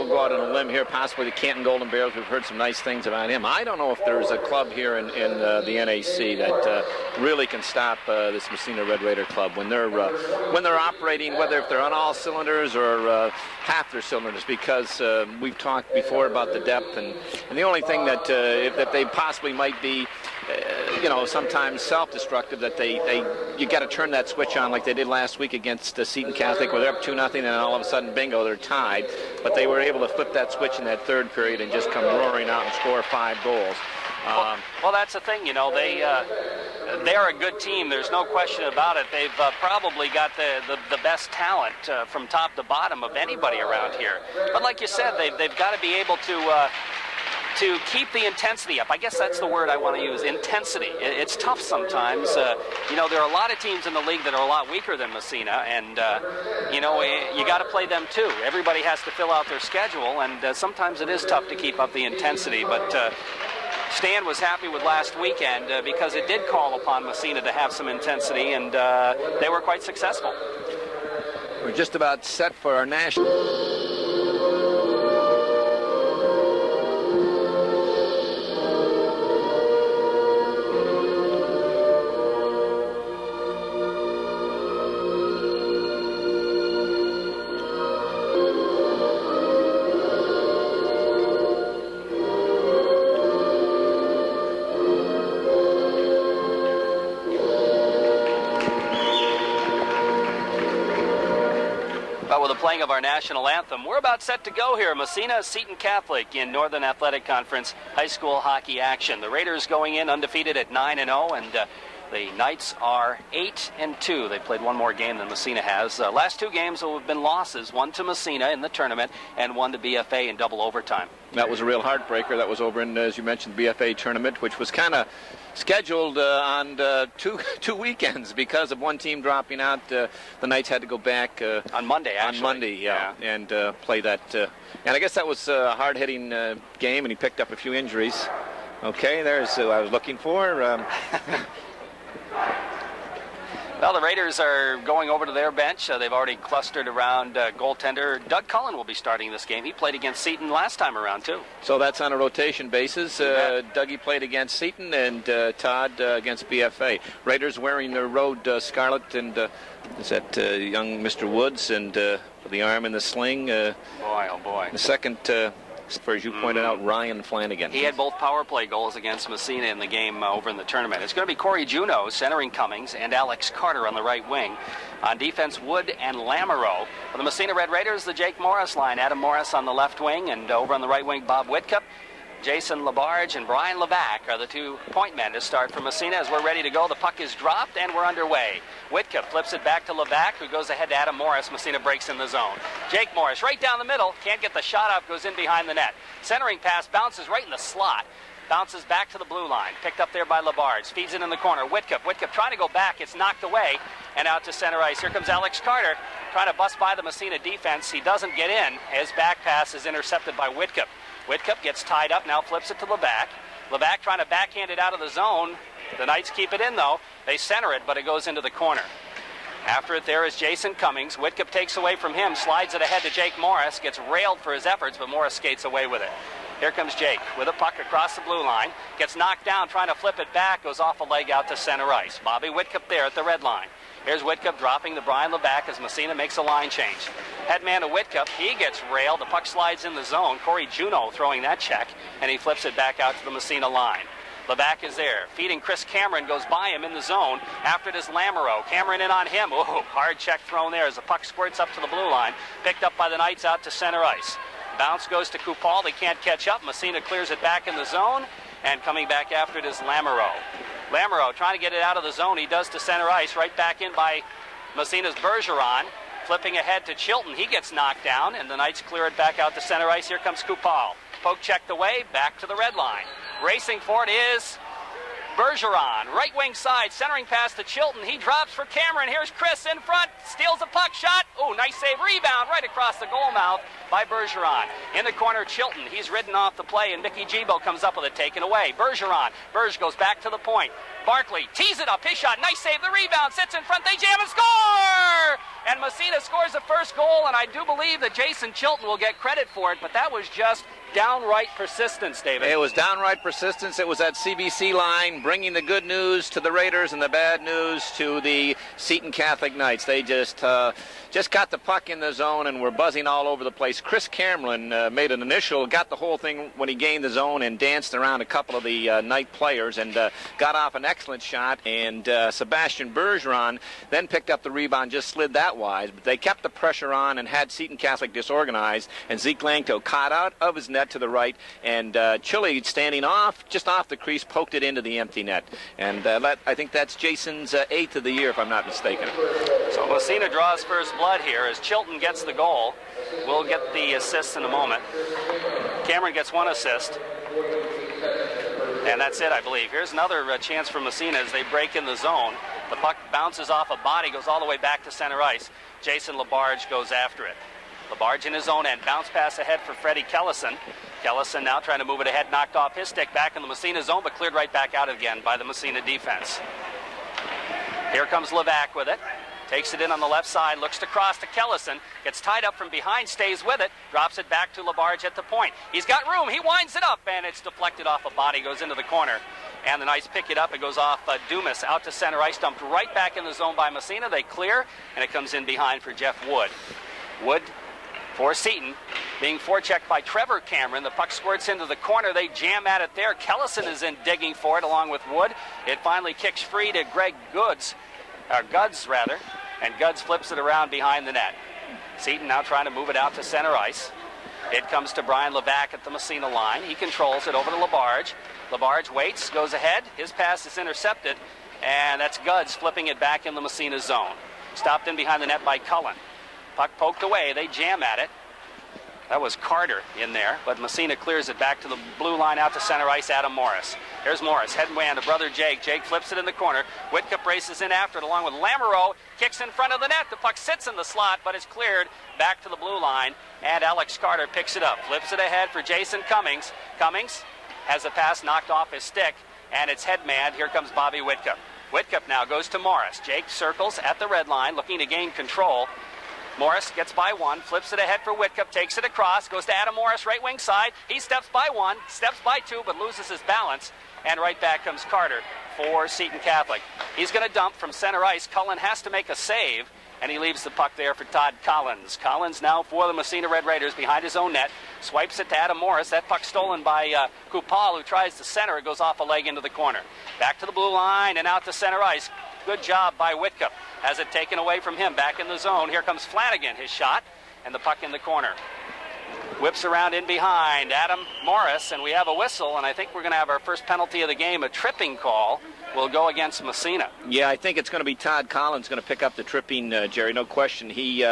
will go out on a limb here, possibly the Canton Golden Bears. We've heard some nice things about him. I don't know if there's a club here in the NAC that really can stop this Massena Red Raider club when they're operating, whether if they're on all cylinders or half their cylinders, because we've talked before about the depth, and the only thing that they possibly might be, sometimes self-destructive, that you got to turn that switch on like they did last week against Seton Catholic, where they're up 2-0, and all of a sudden, bingo, they're tied. But they were able to flip that switch in that third period and just come roaring out and score 5 goals. Well, that's the thing, they are a good team. There's no question about it. They've probably got the best talent from top to bottom of anybody around here. But like you said, they've got to be able to keep the intensity up. I guess that's the word I want to use, intensity. It's tough sometimes. There are a lot of teams in the league that are a lot weaker than Massena, and, you got to play them too. Everybody has to fill out their schedule, and sometimes it is tough to keep up the intensity, but Stan was happy with last weekend because it did call upon Massena to have some intensity, and they were quite successful. We're just about set for our national. With the playing of our national anthem, we're about set to go here. Massena, Seton Catholic in Northern Athletic Conference high school hockey action. The Raiders going in undefeated at 9-0, and the Knights are 8-2. They played one more game than Massena has. Last 2 games have been losses, one to Massena in the tournament and one to BFA in double overtime. That was a real heartbreaker. That was over in, as you mentioned, the BFA tournament, which was kind of scheduled on two weekends because of one team dropping out. The Knights had to go back on Monday, actually. On Monday, yeah. And play that. And I guess that was a hard-hitting game, and he picked up a few injuries. Okay, there's who I was looking for. Well, the Raiders are going over to their bench. They've already clustered around goaltender. Doug Cullen will be starting this game. He played against Seton last time around, too. So that's on a rotation basis. Dougie played against Seton and Todd against BFA. Raiders wearing their road scarlet, and is that young Mr. Woods, and with the arm in the sling. Boy, oh boy. The second... as you pointed out, Ryan Flanagan. He had both power play goals against Massena in the game over in the tournament. It's going to be Corey Juneau centering Cummings and Alex Carter on the right wing. On defense, Wood and Lamoureux. For the Massena Red Raiders, the Jake Morris line. Adam Morris on the left wing, and over on the right wing, Bob Whitcup. Jason Labarge and Brian Levac are the 2 point men to start for Massena. As we're ready to go, the puck is dropped and we're underway. Whitcup flips it back to Levac, who goes ahead to Adam Morris. Massena breaks in the zone. Jake Morris right down the middle, can't get the shot off, goes in behind the net. Centering pass bounces right in the slot. Bounces back to the blue line. Picked up there by Labarge. Feeds it in the corner. Whitcup trying to go back. It's knocked away and out to center ice. Here comes Alex Carter trying to bust by the Massena defense. He doesn't get in. His back pass is intercepted by Whitcup. Whitcup gets tied up, now flips it to Levac. Levac trying to backhand it out of the zone. The Knights keep it in, though. They center it, but it goes into the corner. After it there is Jason Cummings. Whitcup takes away from him, slides it ahead to Jake Morris, gets railed for his efforts, but Morris skates away with it. Here comes Jake with a puck across the blue line. Gets knocked down, trying to flip it back, goes off a leg out to center ice. Bobby Whitcup there at the red line. Here's Whitcup dropping to Brian Levac as Massena makes a line change. Headman to Whitcup, he gets railed. The puck slides in the zone. Corey Juneau throwing that check, and he flips it back out to the Massena line. Levac is there. Feeding Chris Cameron, goes by him in the zone. After it is Lamoureux. Cameron in on him. Oh, hard check thrown there as the puck squirts up to the blue line. Picked up by the Knights out to center ice. Bounce goes to Kupal. They can't catch up. Massena clears it back in the zone, and coming back after it is Lamoureux. Lamoureux trying to get it out of the zone. He does to center ice. Right back in by Massena's Bergeron. Flipping ahead to Chilton. He gets knocked down, and the Knights clear it back out to center ice. Here comes Kupal. Poke checked away. Back to the red line. Racing for it is Bergeron. Right wing side. Centering pass to Chilton. He drops for Cameron. Here's Chris in front. Steals a puck shot. Oh, nice save. Rebound right across the goal mouth by Bergeron. In the corner, Chilton. He's ridden off the play, and Mickey Gibo comes up with it taken away. Bergeron. Berge goes back to the point. Barkley tees it up. His shot. Nice save. The rebound. Sits in front. They jam and score! and Massena scores the first goal, and I do believe that Jason Chilton will get credit for it, but that was just downright persistence, David. It was downright persistence. It was that CBC line bringing the good news to the Raiders and the bad news to the Seton Catholic Knights. They just got the puck in the zone and were buzzing all over the place. Chris Cameron made an initial, got the whole thing when he gained the zone and danced around a couple of the Knight players and got off an excellent shot. And Sebastian Bergeron then picked up the rebound, just slid that wise. But they kept the pressure on and had Seton Catholic disorganized. And Zeke Langto caught out of his net to the right, and Chile standing just off the crease, poked it into the empty net. And I think that's Jason's 8th of the year, if I'm not mistaken. So Massena draws first blood here as Chilton gets the goal. We'll get the assists in a moment. Cameron gets 1 assist. And that's it, I believe. Here's another chance for Massena as they break in the zone. The puck bounces off a body, goes all the way back to center ice. Jason Labarge goes after it. Labarge in his own end, bounce pass ahead for Freddie Kellison. Kellison now trying to move it ahead, knocked off his stick back in the Massena zone, but cleared right back out again by the Massena defense. Here comes Levac with it. Takes it in on the left side, looks to cross to Kellison, gets tied up from behind, stays with it, drops it back to Labarge at the point. He's got room, he winds it up, and it's deflected off a body, goes into the corner. And the Knights pick it up, it goes off Dumas out to center ice, dumped right back in the zone by Massena. They clear, and it comes in behind for Jeff Wood. Wood for Seton, being forechecked by Trevor Cameron. The puck squirts into the corner. They jam at it there. Kellison is in digging for it along with Wood. It finally kicks free to Greg Guds, and Guds flips it around behind the net. Seton now trying to move it out to center ice. It comes to Brian Levac at the Massena line. He controls it over to Labarge. Labarge waits, goes ahead. His pass is intercepted, and that's Guds flipping it back in the Massena zone. Stopped in behind the net by Cullen. Puck poked away. They jam at it. That was Carter in there, but Massena clears it back to the blue line out to center ice, Adam Morris. Here's Morris, headway to brother Jake. Jake flips it in the corner. Whitcup races in after it along with Lamoureux. Kicks in front of the net. The puck sits in the slot, but is cleared back to the blue line, and Alex Carter picks it up. Flips it ahead for Jason Cummings. Cummings has a pass knocked off his stick, and it's head-manned. Here comes Bobby Whitcup. Whitcup now goes to Morris. Jake circles at the red line, looking to gain control. Morris gets by one, flips it ahead for Whitcup, takes it across, goes to Adam Morris, right wing side. He steps by one, steps by two, but loses his balance. And right back comes Carter for Seton Catholic. He's going to dump from center ice. Cullen has to make a save, and he leaves the puck there for Todd Collins. Collins now for the Massena Red Raiders behind his own net. Swipes it to Adam Morris. That puck stolen by Kupal, who tries to center. It goes off a leg into the corner. Back to the blue line and out to center ice. Good job by Whitcup. Has it taken away from him. Back in the zone. Here comes Flanagan, his shot, and the puck in the corner. Whips around in behind Adam Morris, and we have a whistle, and I think we're going to have our first penalty of the game, a tripping call. Will go against Massena. Yeah, I think it's going to be Todd Collins going to pick up the tripping, Jerry. No question. He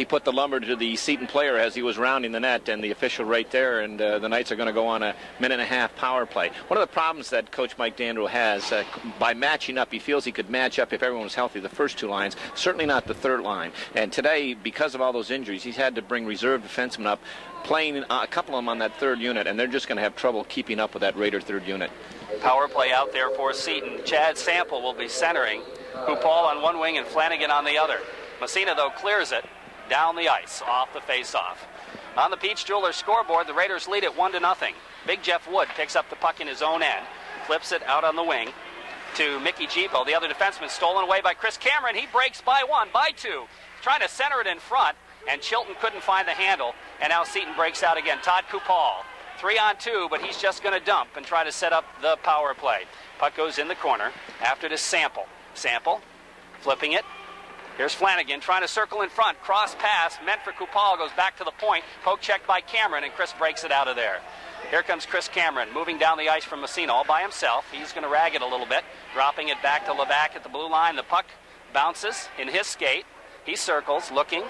put the lumber to the Seton player as he was rounding the net, and the official right there, and the Knights are going to go on a minute-and-a-half power play. One of the problems that Coach Mike Dandrew has, by matching up, he feels he could match up if everyone was healthy, the first two lines, certainly not the third line. And today, because of all those injuries, he's had to bring reserve defensemen up, playing a couple of them on that third unit, and they're just going to have trouble keeping up with that Raider third unit. Power play out there for Seton. Chad Sample will be centering. Kupal on one wing and Flanagan on the other. Massena, though, clears it down the ice, off the face-off. On the Peach Jewelers scoreboard, the Raiders lead it 1-0. Big Jeff Wood picks up the puck in his own end, flips it out on the wing to Mickey Gibo, the other defenseman, stolen away by Chris Cameron. He breaks by one, by two, trying to center it in front, and Chilton couldn't find the handle, and now Seton breaks out again. Todd Kupal. 3-on-2, but he's just going to dump and try to set up the power play. Puck goes in the corner after this Sample. Sample flipping it. Here's Flanagan trying to circle in front. Cross pass meant for Kupal, goes back to the point. Poke checked by Cameron, and Chris breaks it out of there. Here comes Chris Cameron moving down the ice from Massena all by himself. He's going to rag it a little bit, dropping it back to Levac at the blue line. The puck bounces in his skate. He circles, looking,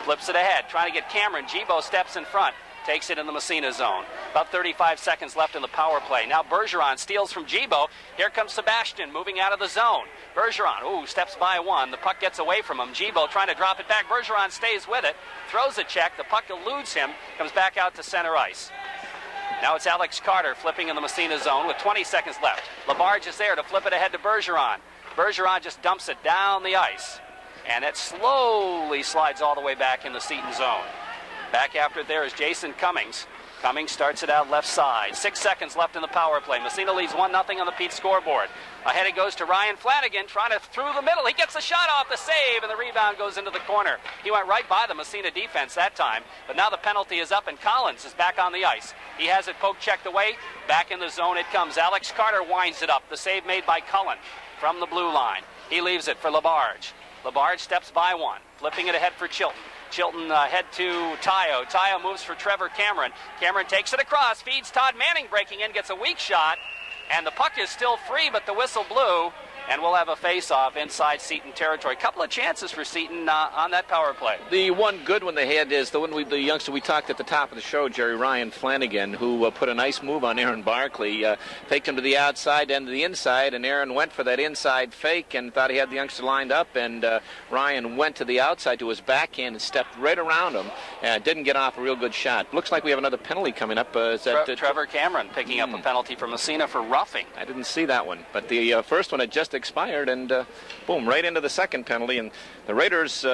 flips it ahead, trying to get Cameron. Gibo steps in front. Takes it in the Massena zone. About 35 seconds left in the power play. Now Bergeron steals from Gibo. Here comes Sebastian moving out of the zone. Bergeron, steps by one. The puck gets away from him. Gibo trying to drop it back. Bergeron stays with it. Throws a check. The puck eludes him. Comes back out to center ice. Now it's Alex Carter flipping in the Massena zone with 20 seconds left. Labarge is there to flip it ahead to Bergeron. Bergeron just dumps it down the ice. and it slowly slides all the way back in the Seton zone. Back after it there is Jason Cummings. Cummings starts it out left side. 6 seconds left in the power play. Massena leads 1-0 on the Pete scoreboard. Ahead it goes to Ryan Flanagan, trying to through the middle. He gets a shot off the save, and the rebound goes into the corner. He went right by the Massena defense that time, but now the penalty is up, and Collins is back on the ice. He has it poke checked away. Back in the zone it comes. Alex Carter winds it up. The save made by Cullen from the blue line. He leaves it for Labarge. Labarge steps by one, flipping it ahead for Chilton. Chilton head to Tayo. Tayo moves for Trevor Cameron. Cameron takes it across, feeds Todd Manning, breaking in, gets a weak shot, and the puck is still free, but the whistle blew, and we'll have a face-off inside Seton territory. Couple of chances for Seton on that power play. The one good one they had is the youngster we talked at the top of the show, Jerry Ryan Flanagan, who put a nice move on Aaron Barkley, faked him to the outside and to the inside, and Aaron went for that inside fake and thought he had the youngster lined up, and Ryan went to the outside to his backhand and stepped right around him and didn't get off a real good shot. Looks like we have another penalty coming up. Trevor Cameron picking up a penalty for Massena for roughing. I didn't see that one, but the first one had just expired, and boom, right into the second penalty. And the Raiders,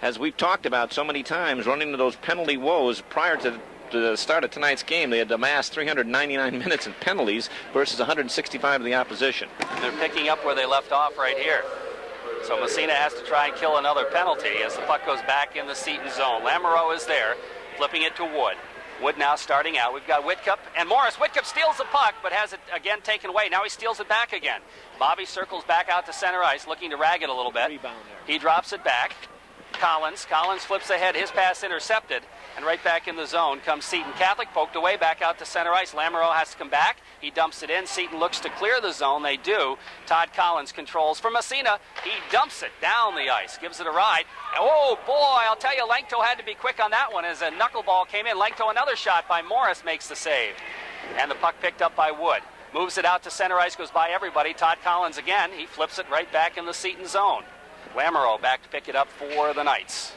as we've talked about so many times, running into those penalty woes prior to the start of tonight's game. They had amassed 399 minutes in penalties versus 165 of the opposition. They're picking up where they left off right here. So Massena has to try and kill another penalty as the puck goes back in the Seton zone. Lamoureux is there, flipping it to Wood. Wood now starting out. We've got Whitcup and Morris. Whitcup steals the puck, but has it again taken away. Now he steals it back again. Bobby circles back out to center ice, looking to rag it a little bit. He drops it back. Collins flips ahead. His pass intercepted, and right back in the zone comes Seton Catholic, poked away back out to center ice. Lamoureux has to come back. He dumps it in. Seton looks to clear the zone. They do. Todd Collins controls for Massena. He dumps it down the ice, gives it a ride. Oh boy, I'll tell you, Langto had to be quick on that one as a knuckleball came in. Langto, another shot by Morris, makes the save, and the puck picked up by Wood. Moves it out to center ice, goes by everybody. Todd Collins again. He flips it right back in the Seton zone. Lamoureux back to pick it up for the Knights.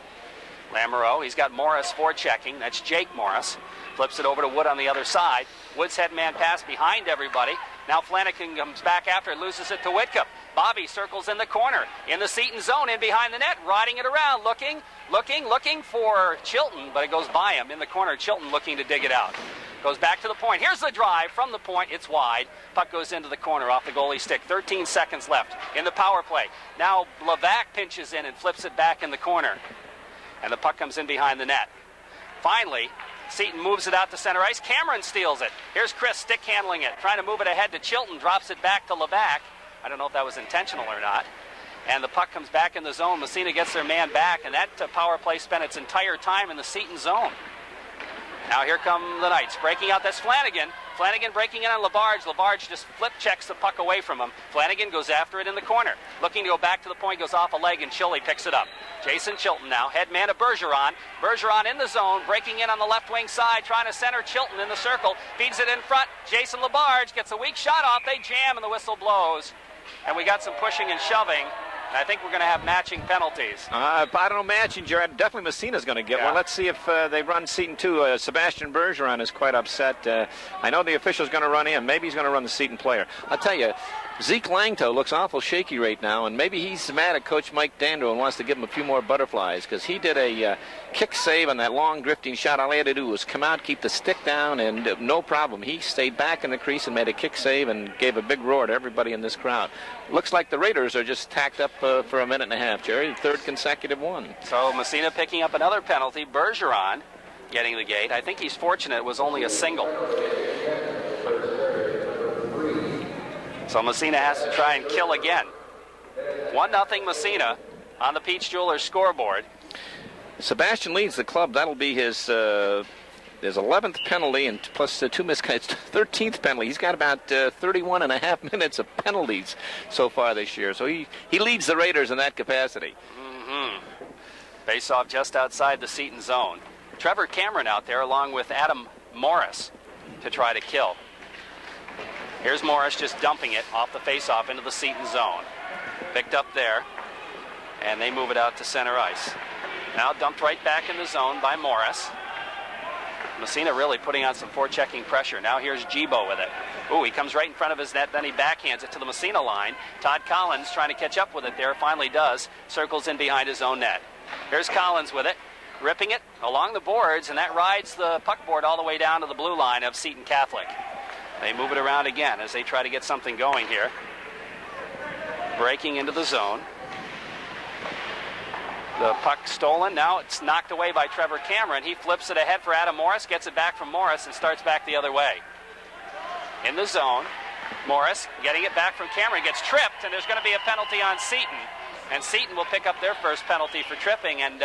Lamoureux, he's got Morris forechecking. That's Jake Morris. Flips it over to Wood on the other side. Wood's head man pass behind everybody. Now Flanagan comes back after it, loses it to Whitcup. Bobby circles in the corner, in the Seton zone, in behind the net, riding it around, looking for Chilton, but it goes by him in the corner. Chilton looking to dig it out. Goes back to the point. Here's the drive from the point. It's wide. Puck goes into the corner off the goalie stick. 13 seconds left in the power play. Now Levac pinches in and flips it back in the corner. And the puck comes in behind the net. Finally, Seton moves it out to center ice. Cameron steals it. Here's Chris stick handling it, trying to move it ahead to Chilton. Drops it back to Levac. I don't know if that was intentional or not. And the puck comes back in the zone. Massena gets their man back, and that power play spent its entire time in the Seton zone. Now here come the Knights, breaking out. That's Flanagan. Flanagan breaking in on Labarge. Labarge just flip checks the puck away from him. Flanagan goes after it in the corner. Looking to go back to the point, goes off a leg, and Chile picks it up. Jason Chilton now, head man to Bergeron. Bergeron in the zone, breaking in on the left wing side, trying to center Chilton in the circle. Feeds it in front. Jason Labarge gets a weak shot off. They jam, and the whistle blows. And we got some pushing and shoving. I think we're going to have matching penalties. I don't know, matching, Jared. Definitely Massena's going to get one. Let's see if they run Seton too. Sebastian Bergeron is quite upset. I know the official's going to run in. Maybe he's going to run the Seton player. I'll tell you, Zeke Langto looks awful shaky right now, and maybe he's mad at Coach Mike Dandro and wants to give him a few more butterflies, because he did a kick save on that long drifting shot. All he had to do was come out, keep the stick down, and no problem. He stayed back in the crease and made a kick save and gave a big roar to everybody in this crowd. Looks like the Raiders are just tacked up for a minute and a half, Jerry. The third consecutive one. So Massena picking up another penalty. Bergeron getting the gate. I think he's fortunate it was only a single. So Massena has to try and kill again. 1-0 Massena on the Peach Jewelers scoreboard. Sebastian leads the club. That'll be his 11th penalty, and plus two missed kites, 13th penalty. He's got about 31 and a half minutes of penalties so far this year. So he leads the Raiders in that capacity. Face off just outside the Seton zone. Trevor Cameron out there along with Adam Morris to try to kill. Here's Morris just dumping it off the face-off into the Seton zone. Picked up there, and they move it out to center ice. Now dumped right back in the zone by Morris. Massena really putting on some forechecking pressure. Now here's Gibo with it. Ooh, he comes right in front of his net, then he backhands it to the Massena line. Todd Collins trying to catch up with it there, finally does. Circles in behind his own net. Here's Collins with it, ripping it along the boards, and that rides the puck board all the way down to the blue line of Seton Catholic. They move it around again as they try to get something going here. Breaking into the zone. The puck stolen. Now it's knocked away by Trevor Cameron. He flips it ahead for Adam Morris, gets it back from Morris, and starts back the other way. In the zone, Morris getting it back from Cameron, gets tripped, and there's going to be a penalty on Seton. And Seton will pick up their first penalty for tripping, and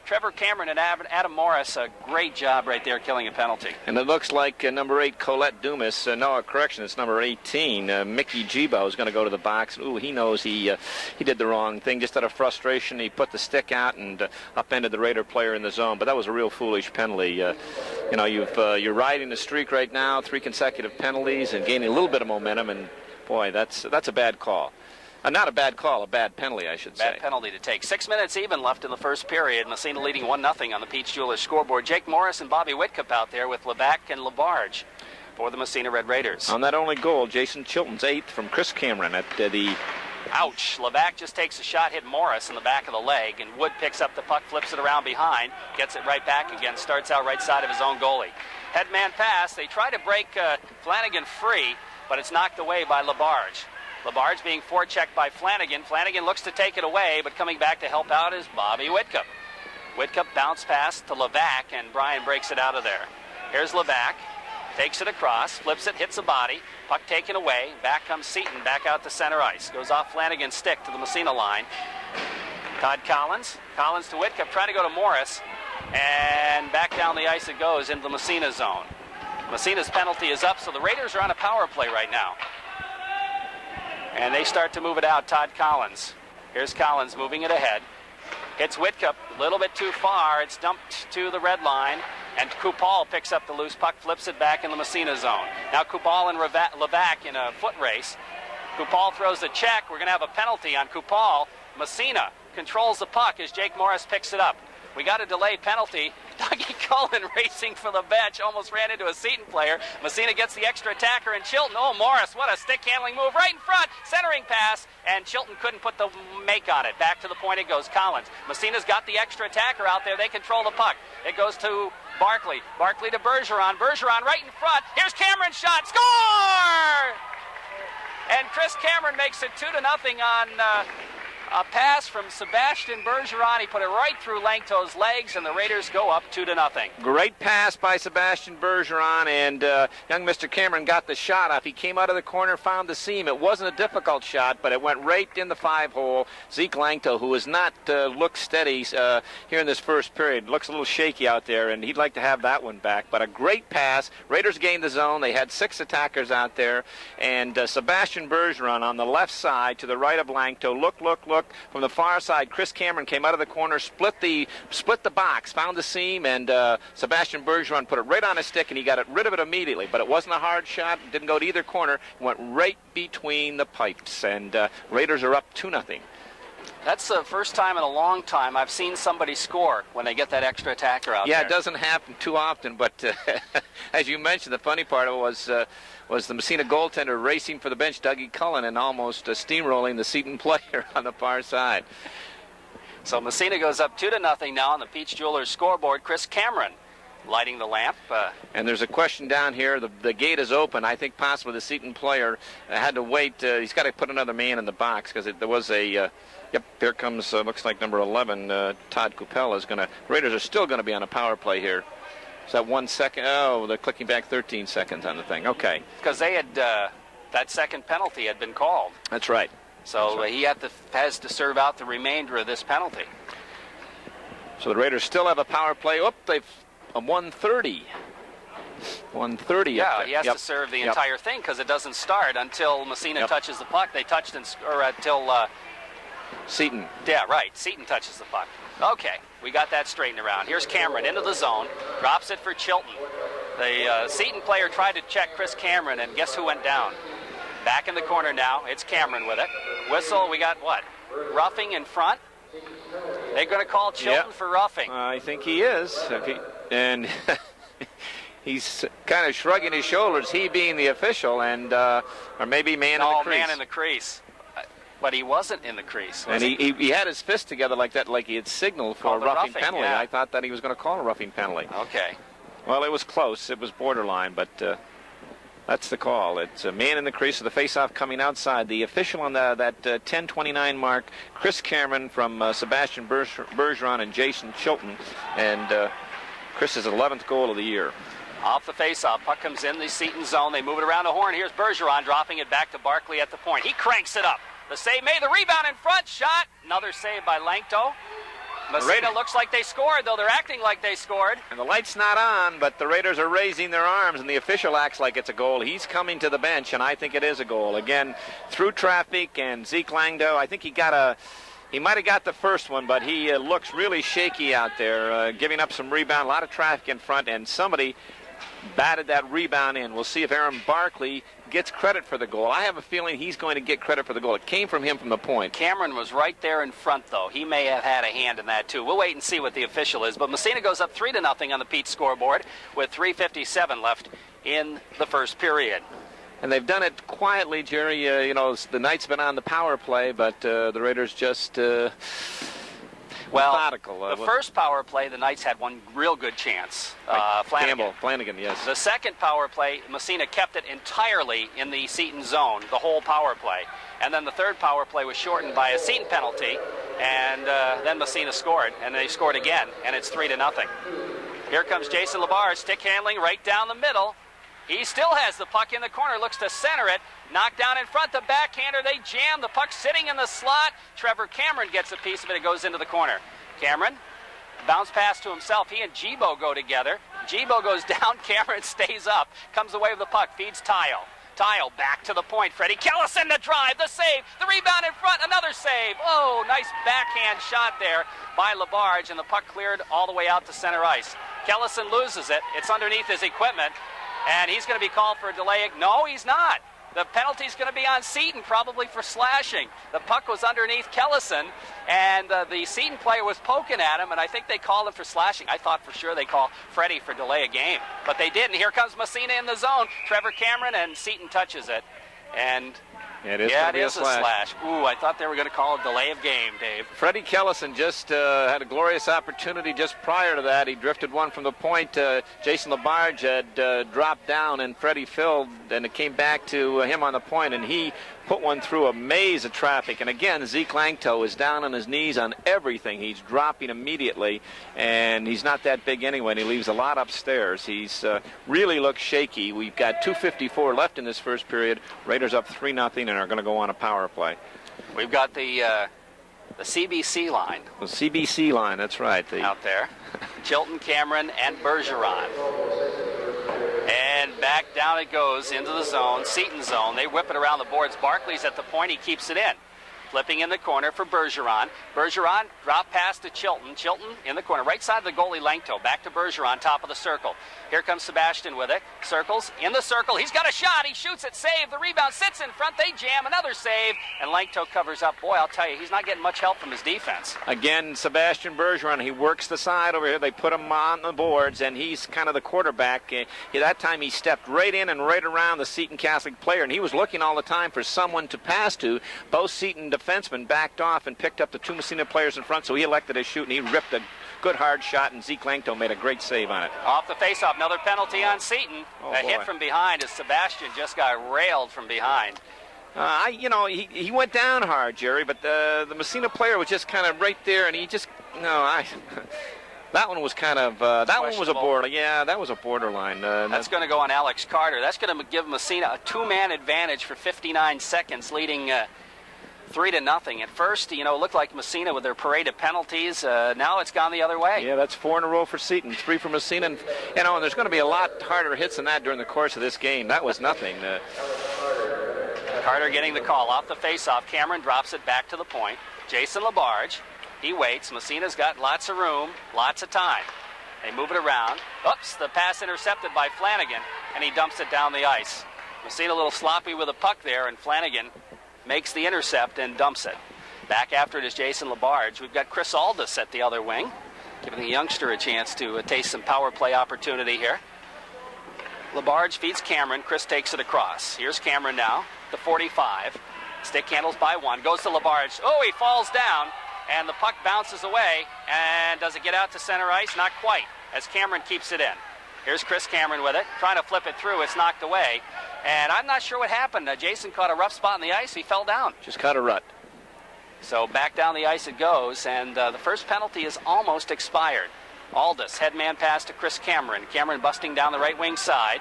Trevor Cameron and Adam Morris, a great job right there killing a penalty. And it looks like number 8, Colette Dumas, no, correction, it's number 18, Mickey Gibo is going to go to the box. Ooh, he knows he did the wrong thing. Just out of frustration, he put the stick out and upended the Raider player in the zone. But that was a real foolish penalty. You know, you're riding the streak right now, 3 consecutive penalties and gaining a little bit of momentum, and boy, that's a bad call. Not a bad call, a bad penalty, I should say. Bad penalty to take. 6 minutes even left in the first period. Massena leading 1-0 on the Peach Jewelers scoreboard. Jake Morris and Bobby Whitcup out there with Levac and Labarge for the Massena Red Raiders. On that only goal, Jason Chilton's 8th from Chris Cameron at the... Ouch. Levac just takes a shot, hit Morris in the back of the leg, and Wood picks up the puck, flips it around behind, gets it right back again, starts out right side of his own goalie. Headman pass. They try to break Flanagan free, but it's knocked away by Labarge. Labarge being forechecked by Flanagan. Flanagan looks to take it away, but coming back to help out is Bobby Whitcup. Whitcup bounce pass to Levac, and Brian breaks it out of there. Here's Levac. Takes it across, flips it, hits a body. Puck taken away. Back comes Seton, back out to center ice. Goes off Flanagan's stick to the Massena line. Todd Collins. Collins to Whitcup, trying to go to Morris. And back down the ice it goes into the Massena zone. Massena's penalty is up, so the Raiders are on a power play right now. And they start to move it out. Todd Collins. Here's Collins moving it ahead. Hits Whitcup a little bit too far. It's dumped to the red line. And Kupal picks up the loose puck, flips it back in the Massena zone. Now Kupal and Levac in a foot race. Kupal throws a check. We're going to have a penalty on Kupal. Massena controls the puck as Jake Morris picks it up. We got a delay penalty. Dougie Cullen racing for the bench, almost ran into a Seton player. Massena gets the extra attacker, and Chilton, oh, Morris, what a stick handling move right in front, centering pass, and Chilton couldn't put the make on it. Back to the point it goes, Collins. Massena's got the extra attacker out there. They control the puck. It goes to Barkley. Barkley to Bergeron. Bergeron right in front. Here's Cameron's shot. Score! And Chris Cameron makes it 2-0 on a pass from Sebastian Bergeron. He put it right through Langto's legs, and the Raiders go up 2-0. Great pass by Sebastian Bergeron, and young Mr. Cameron got the shot off. He came out of the corner, found the seam. It wasn't a difficult shot, but it went right in the 5-hole. Zeke Langto, who has not looked steady here in this first period, looks a little shaky out there, and he'd like to have that one back. But a great pass. Raiders gained the zone. They had 6 attackers out there, and Sebastian Bergeron on the left side to the right of Langto. Look. From the far side, Chris Cameron came out of the corner, split the box, found the seam, and Sebastian Bergeron put it right on his stick, and he got rid of it immediately. But it wasn't a hard shot. It didn't go to either corner. It went right between the pipes, and Raiders are up 2-0. That's the first time in a long time I've seen somebody score when they get that extra attacker out there. Yeah, it doesn't happen too often, but as you mentioned, the funny part of it was the Massena goaltender racing for the bench, Dougie Cullen, and almost steamrolling the Seton player on the far side. So Massena goes up 2-0 now on the Peach Jewelers scoreboard. Chris Cameron lighting the lamp. And there's a question down here. The gate is open. I think possibly the Seton player had to wait. He's got to put another man in the box because there was a... Yep, here comes, looks like number 11, Todd Kupel is going to... Raiders are still going to be on a power play here. Is that 1 second? Oh, they're clicking back 13 seconds on the thing. Okay. Because they had, that second penalty had been called. That's right. So he has to serve out the remainder of this penalty. So the Raiders still have a power play. They've 130. 130. Yeah, he has to serve the entire thing because it doesn't start until Massena touches the puck. They touched until... Seton. Yeah, right. Seton touches the puck. Okay, we got that straightened around. Here's Cameron into the zone. Drops it for Chilton. The Seton player tried to check Chris Cameron, and guess who went down? Back in the corner now. It's Cameron with it. Whistle, we got what? Roughing in front? They're going to call Chilton for roughing. I think he is. And he's kind of shrugging his shoulders, he being the official, and or maybe man in the crease. Man in the crease. But he wasn't in the crease. And he had his fist together like that, like he had signaled for a roughing penalty. Yeah. I thought that he was going to call a roughing penalty. Okay. Well, it was close. It was borderline, but that's the call. It's a man in the crease of the face-off coming outside. The official on that 10:29 mark, Chris Cameron from Sebastian Bergeron and Jason Chilton. And Chris's 11th goal of the year. Off the face-off, puck comes in the Seton zone. They move it around the horn. Here's Bergeron dropping it back to Barkley at the point. He cranks it up. The save made, the rebound in front, shot. Another save by Langto. Massena looks like they scored, though they're acting like they scored. And the light's not on, but the Raiders are raising their arms, and the official acts like it's a goal. He's coming to the bench, and I think it is a goal. Again, through traffic, and Zeke Langto, I think he might have got the first one, but he looks really shaky out there, giving up some rebound, a lot of traffic in front, and somebody batted that rebound in. We'll see if Aaron Barkley gets credit for the goal. I have a feeling he's going to get credit for the goal. It came from him from the point. Cameron was right there in front, though. He may have had a hand in that, too. We'll wait and see what the official is. But Massena goes up 3-0 on the Pete scoreboard with 3:57 left in the first period. And they've done it quietly, Jerry. The Knights been on the power play, but the Raiders just methodical. The first power play, the Knights had one real good chance. Flanagan, yes. The second power play, Massena kept it entirely in the Seton zone, the whole power play. And then the third power play was shortened by a Seton penalty, and then Massena scored, and they scored again, and it's 3-0. Here comes Jason Labarge, stick handling right down the middle. He still has the puck in the corner, looks to center it. Knocked down in front, the backhander, they jam. The puck sitting in the slot. Trevor Cameron gets a piece of it. It goes into the corner. Cameron, bounce pass to himself. He and Gibo go together. Gibo goes down. Cameron stays up. Comes away with the puck. Feeds Tile. Tile back to the point. Freddie Kellison the drive, the save, the rebound in front, another save. Oh, nice backhand shot there by Labarge, and the puck cleared all the way out to center ice. Kellison loses it. It's underneath his equipment, and he's going to be called for a delay. No, he's not. The penalty's going to be on Seton, probably for slashing. The puck was underneath Kellison, and the Seton player was poking at him, and I think they called him for slashing. I thought for sure they called Freddie for delay of game, but they didn't. Here comes Massena in the zone. Trevor Cameron, and Seton touches it, and it is a slash. Ooh, I thought they were going to call a delay of game, Dave. Freddie Kellison just had a glorious opportunity just prior to that. He drifted one from the point. Jason Labarge had dropped down, and Freddie filled, and it came back to him on the point, and he put one through a maze of traffic. And again, Zeke Langto is down on his knees on everything. He's dropping immediately, and he's not that big anyway, and he leaves a lot upstairs. He's really looks shaky. We've got 2:54 left in this first period. Raiders up 3-0 and are going to go on a power play. We've got the CBC line. The CBC line, that's right. Out there. Chilton, Cameron, and Bergeron. And back down it goes into the zone, Seton zone. They whip it around the boards. Barkley's at the point. He keeps it in. Flipping in the corner for Bergeron. Bergeron, drop pass to Chilton. Chilton in the corner. Right side of the goalie, Langto. Back to Bergeron, top of the circle. Here comes Sebastian with it. Circles, in the circle. He's got a shot. He shoots it. Save. The rebound sits in front. They jam. Another save. And Langto covers up. Boy, I'll tell you, he's not getting much help from his defense. Again, Sebastian Bergeron, he works the side over here. They put him on the boards, and he's kind of the quarterback. That time he stepped right in and right around the Seton Catholic player, and he was looking all the time for someone to pass to. Both Seton defensemen backed off and picked up the two Massena players in front, so he elected to shoot, and he ripped a good hard shot, and Zeke Langto made a great save on it. Off the faceoff, another penalty on Seton. Hit from behind as Sebastian just got railed from behind. He went down hard, Jerry, but the Massena player was just kind of right there, and he just that one was kind of that one was a border. Yeah, that was a borderline. That's going to go on Alex Carter. That's going to give Massena a two-man advantage for 59 seconds, leading 3-0. At first, it looked like Massena with their parade of penalties. Now it's gone the other way. Yeah, that's 4 in a row for Seton, 3 for Massena. And, and there's going to be a lot harder hits than that during the course of this game. That was nothing. Carter getting the call off the faceoff. Cameron drops it back to the point. Jason Labarge, he waits. Massena's got lots of room, lots of time. They move it around. Oops, the pass intercepted by Flanagan, and he dumps it down the ice. Massena a little sloppy with a puck there, and Flanagan makes the intercept and dumps it. Back after it is Jason Labarge. We've got Chris Aldis at the other wing, giving the youngster a chance to taste some power play opportunity here. Labarge feeds Cameron. Chris takes it across. Here's Cameron now, the 45. Stick handles by one. Goes to Labarge. Oh, he falls down, and the puck bounces away. And does it get out to center ice? Not quite, as Cameron keeps it in. Here's Chris Cameron with it, trying to flip it through. It's knocked away. And I'm not sure what happened. Jason caught a rough spot in the ice. He fell down. Just caught a rut. So back down the ice it goes, and the first penalty is almost expired. Aldis, headman pass to Chris Cameron. Cameron busting down the right wing side.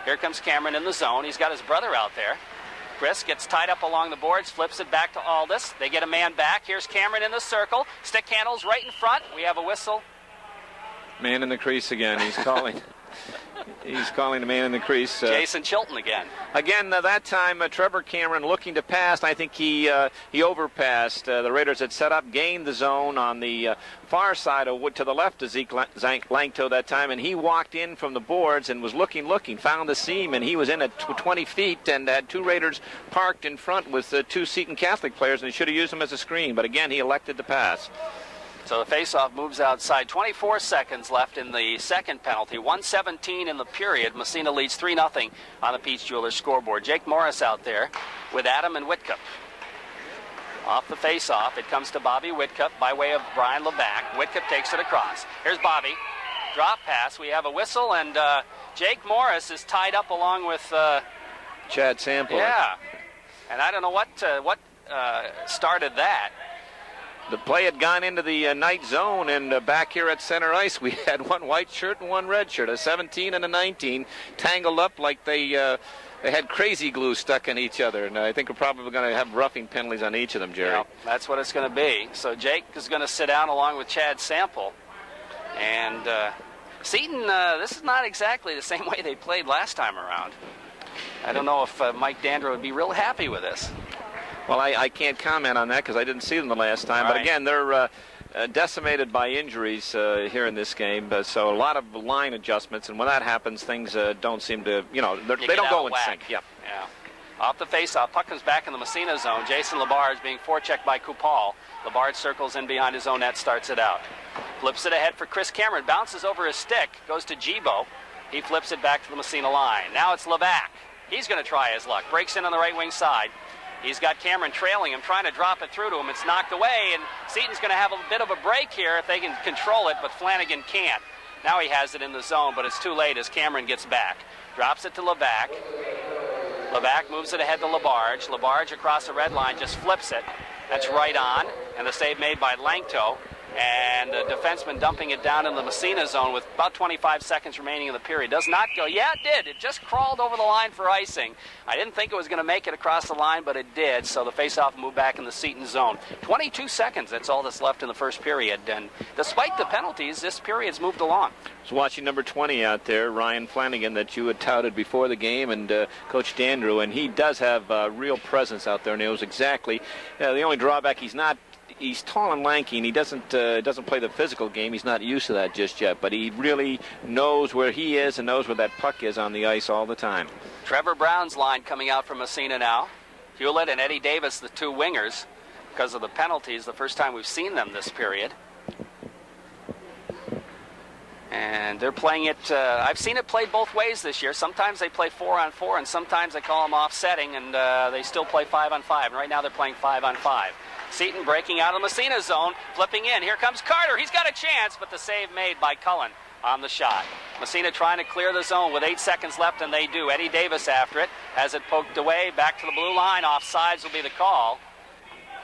Here comes Cameron in the zone. He's got his brother out there. Chris gets tied up along the boards, flips it back to Aldis. They get a man back. Here's Cameron in the circle. Stick handles right in front. We have a whistle. Man in the crease again. He's calling. He's calling the man in the crease. Jason Chilton again. Again, that time, Trevor Cameron looking to pass. I think he overpassed. The Raiders had set up, gained the zone on the far side of to the left of Zeke Langto that time, and he walked in from the boards and was looking, found the seam, and he was in at 20 feet and had two Raiders parked in front with two Seton Catholic players, and he should have used them as a screen. But again, he elected to pass. So the faceoff moves outside. 24 seconds left in the second penalty. 1:17 in the period. Massena leads 3-0 on the Peach Jewelers scoreboard. Jake Morris out there with Adam and Whitcup. Off the faceoff, it comes to Bobby Whitcup by way of Brian LeBac. Whitcup takes it across. Here's Bobby. Drop pass. We have a whistle, and Jake Morris is tied up along with Chad Sample. Yeah, and I don't know what started that. The play had gone into the night zone, and back here at center ice, we had one white shirt and one red shirt, a 17 and a 19, tangled up like they had crazy glue stuck in each other. And I think we're probably going to have roughing penalties on each of them, Jerry. Yep, that's what it's going to be. So Jake is going to sit down along with Chad Sample. And Seton, this is not exactly the same way they played last time around. I don't know if Mike Dandro would be real happy with this. Well, I can't comment on that because I didn't see them the last time. Right. But again, they're decimated by injuries here in this game. So a lot of line adjustments. And when that happens, things don't seem to, they don't go in sync. Yeah. Off the face-off, puck comes back in the Massena zone. Jason Labarge being forechecked by Kupal. Labarge circles in behind his own net, starts it out. Flips it ahead for Chris Cameron. Bounces over his stick. Goes to Gibo. He flips it back to the Massena line. Now it's LeBac. He's going to try his luck. Breaks in on the right wing side. He's got Cameron trailing him, trying to drop it through to him. It's knocked away, and Seton's going to have a bit of a break here if they can control it, but Flanagan can't. Now he has it in the zone, but it's too late as Cameron gets back. Drops it to LeBac. LeBac moves it ahead to Labarge. Labarge across the red line just flips it. That's right on, and the save made by Langto. And the defenseman dumping it down in the Massena zone with about 25 seconds remaining in the period. Does not go. Yeah, it did. It just crawled over the line for icing. I didn't think it was going to make it across the line, but it did. So the faceoff moved back in the Seton zone. 22 seconds. That's all that's left in the first period. And despite the penalties, this period's moved along. I was watching number 20 out there, Ryan Flanagan, that you had touted before the game, and Coach Dandrew, and he does have real presence out there. And knows exactly. The only drawback, he's tall and lanky, and he doesn't play the physical game. He's not used to that just yet, but he really knows where he is and knows where that puck is on the ice all the time. Trevor Brown's line coming out from Massena now. Hewlett and Eddie Davis, the two wingers, because of the penalties, the first time we've seen them this period. And they're playing it, I've seen it played both ways this year. Sometimes they play 4-on-4, and sometimes they call them offsetting, and they still play 5-on-5. And right now they're playing 5-on-5. Seton breaking out of the Massena zone, flipping in. Here comes Carter. He's got a chance, but the save made by Cullen on the shot. Massena trying to clear the zone with 8 seconds left, and they do. Eddie Davis after it. Has it poked away. Back to the blue line. Offsides will be the call.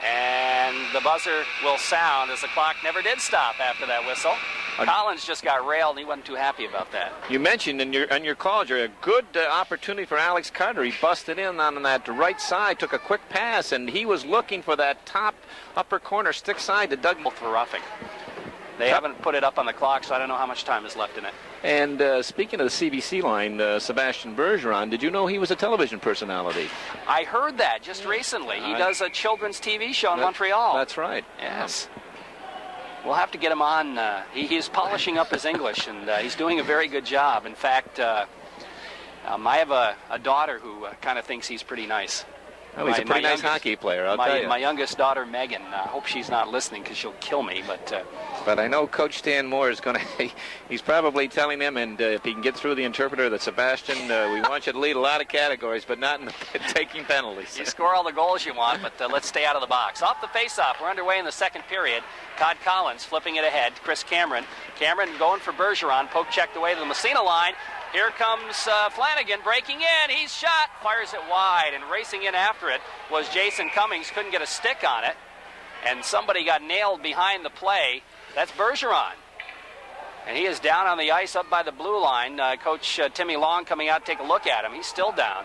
And the buzzer will sound as the clock never did stop after that whistle. Collins just got railed, and he wasn't too happy about that. You mentioned in your call, Jerry, a good opportunity for Alex Carter. He busted in on that right side, took a quick pass, and he was looking for that top upper corner stick side to Doug. Both for roughing. They haven't put it up on the clock, so I don't know how much time is left in it. And speaking of the CBC line, Sebastian Bergeron, did you know he was a television personality? I heard that just recently. He does a children's TV show in Montreal. That's right. Yes. We'll have to get him on. He's polishing up his English, and he's doing a very good job. In fact, I have a daughter who kind of thinks he's pretty nice. Oh, he's a pretty nice hockey player, I'll tell you. My youngest daughter, Megan, I hope she's not listening because she'll kill me. But I know Coach Stan Moore is going to, he's probably telling him, and if he can get through the interpreter, that Sebastian, we want you to lead a lot of categories, but not in taking penalties. You score all the goals you want, but let's stay out of the box. Off the faceoff, we're underway in the second period. Todd Collins flipping it ahead. Chris Cameron. Cameron going for Bergeron. Poke checked away to the Massena line. Here comes Flanagan breaking in. He's shot, fires it wide, and racing in after it was Jason Cummings. Couldn't get a stick on it, and somebody got nailed behind the play. That's Bergeron, and he is down on the ice up by the blue line. Coach Timmy Long coming out to take a look at him. He's still down.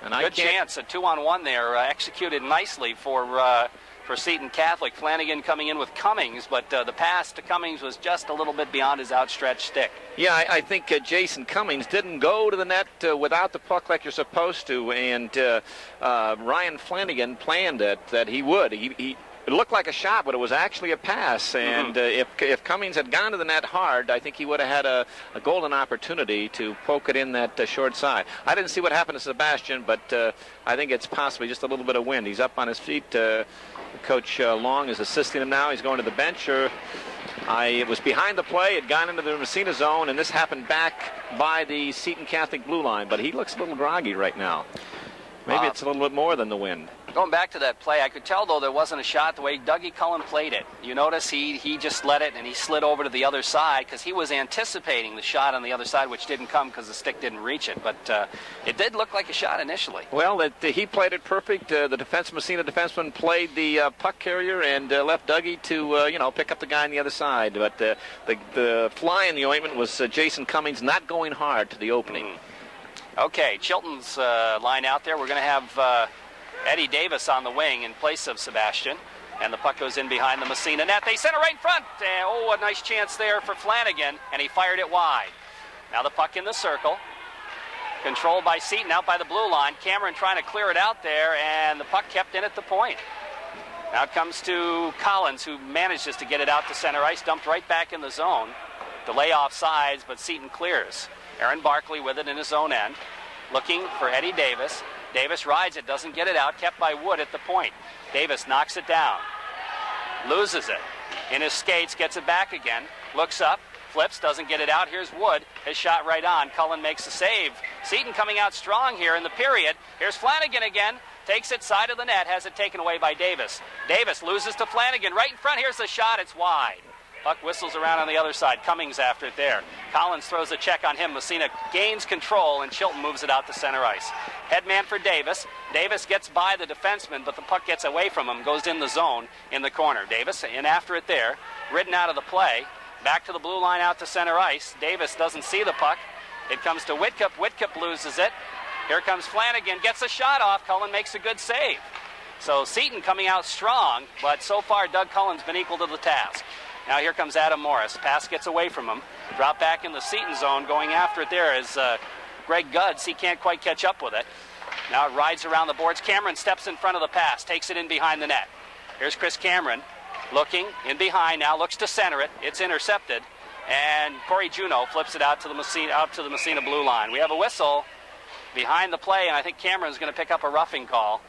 And good chance, a 2-on-1 there, executed nicely for Seton Catholic. Flanagan coming in with Cummings, but the pass to Cummings was just a little bit beyond his outstretched stick. Yeah, I think Jason Cummings didn't go to the net without the puck like you're supposed to, and Ryan Flanagan planned that he would. It looked like a shot, but it was actually a pass. And if Cummings had gone to the net hard, I think he would have had a golden opportunity to poke it in that short side. I didn't see what happened to Sebastian, but I think it's possibly just a little bit of wind. He's up on his feet. Coach Long is assisting him now. He's going to the bench. It was behind the play. It gone into the Massena zone, and this happened back by the Seton Catholic blue line. But he looks a little groggy right now. Maybe it's a little bit more than the wind. Going back to that play, I could tell, though, there wasn't a shot the way Dougie Cullen played it. You notice he just let it, and he slid over to the other side because he was anticipating the shot on the other side, which didn't come because the stick didn't reach it. But it did look like a shot initially. Well, he played it perfect. The Massena defenseman played the puck carrier and left Dougie to, pick up the guy on the other side. But the fly in the ointment was Jason Cummings not going hard to the opening. Okay, Chilton's line out there. We're going to have Eddie Davis on the wing in place of Sebastian. And the puck goes in behind the Massena net. They sent it right in front. A nice chance there for Flanagan, and he fired it wide. Now the puck in the circle. Controlled by Seton out by the blue line. Cameron trying to clear it out there, and the puck kept in at the point. Now it comes to Collins, who manages to get it out to center ice. Dumped right back in the zone. Delay off sides, but Seton clears. Aaron Barkley with it in his own end. Looking for Eddie Davis. Davis rides it, doesn't get it out. Kept by Wood at the point. Davis knocks it down. Loses it. In his skates, gets it back again. Looks up, flips, doesn't get it out. Here's Wood. His shot right on. Cullen makes the save. Seton coming out strong here in the period. Here's Flanagan again. Takes it side of the net. Has it taken away by Davis. Davis loses to Flanagan. Right in front. Here's the shot. It's wide. Puck whistles around on the other side. Cummings after it there. Collins throws a check on him. Massena gains control, and Chilton moves it out to center ice. Headman for Davis. Davis gets by the defenseman, but the puck gets away from him, goes in the zone in the corner. Davis in after it there. Ridden out of the play. Back to the blue line out to center ice. Davis doesn't see the puck. It comes to Whitcup. Whitcup loses it. Here comes Flanagan. Gets a shot off. Cullen makes a good save. So Seton coming out strong, but so far Doug Cullen's been equal to the task. Now here comes Adam Morris. Pass gets away from him. Drop back in the Seton zone. Going after it there is Greg Guds. He can't quite catch up with it. Now it rides around the boards. Cameron steps in front of the pass. Takes it in behind the net. Here's Chris Cameron. Looking in behind now. Looks to center it. It's intercepted. And Corey Juneau flips it out to the Massena blue line. We have a whistle behind the play, and I think Cameron's going to pick up a roughing call.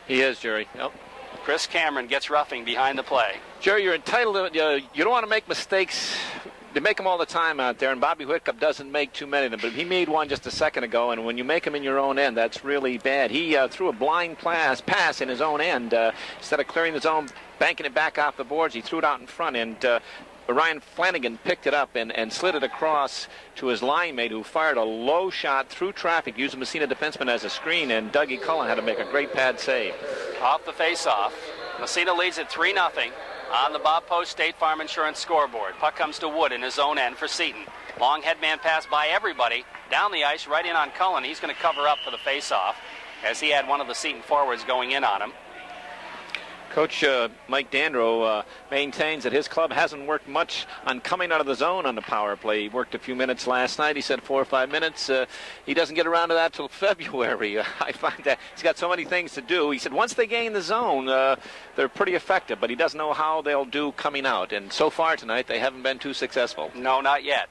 He is, Jerry. Yep. Chris Cameron gets roughing behind the play. Jerry, you're entitled to, you don't want to make mistakes. They make them all the time out there, and Bobby Whitcup doesn't make too many of them, but he made one just a second ago, and when you make them in your own end, that's really bad. He threw a blind pass in his own end. Instead of clearing the zone, banking it back off the boards, he threw it out in front, and Ryan Flanagan picked it up and slid it across to his line mate, who fired a low shot through traffic, using Massena defenseman as a screen, and Dougie Cullen had to make a great pad save. Off the face-off, Massena leads at 3-0 on the Bob Post State Farm Insurance scoreboard. Puck comes to Wood in his own end for Seton. Long headman pass by everybody. Down the ice, right in on Cullen. He's going to cover up for the face-off, as he had one of the Seton forwards going in on him. Coach Mike Dandro maintains that his club hasn't worked much on coming out of the zone on the power play. He worked a few minutes last night. He said 4 or 5 minutes. He doesn't get around to that till February. I find that he's got so many things to do. He said once they gain the zone, they're pretty effective, but he doesn't know how they'll do coming out. And so far tonight, they haven't been too successful. No, not yet.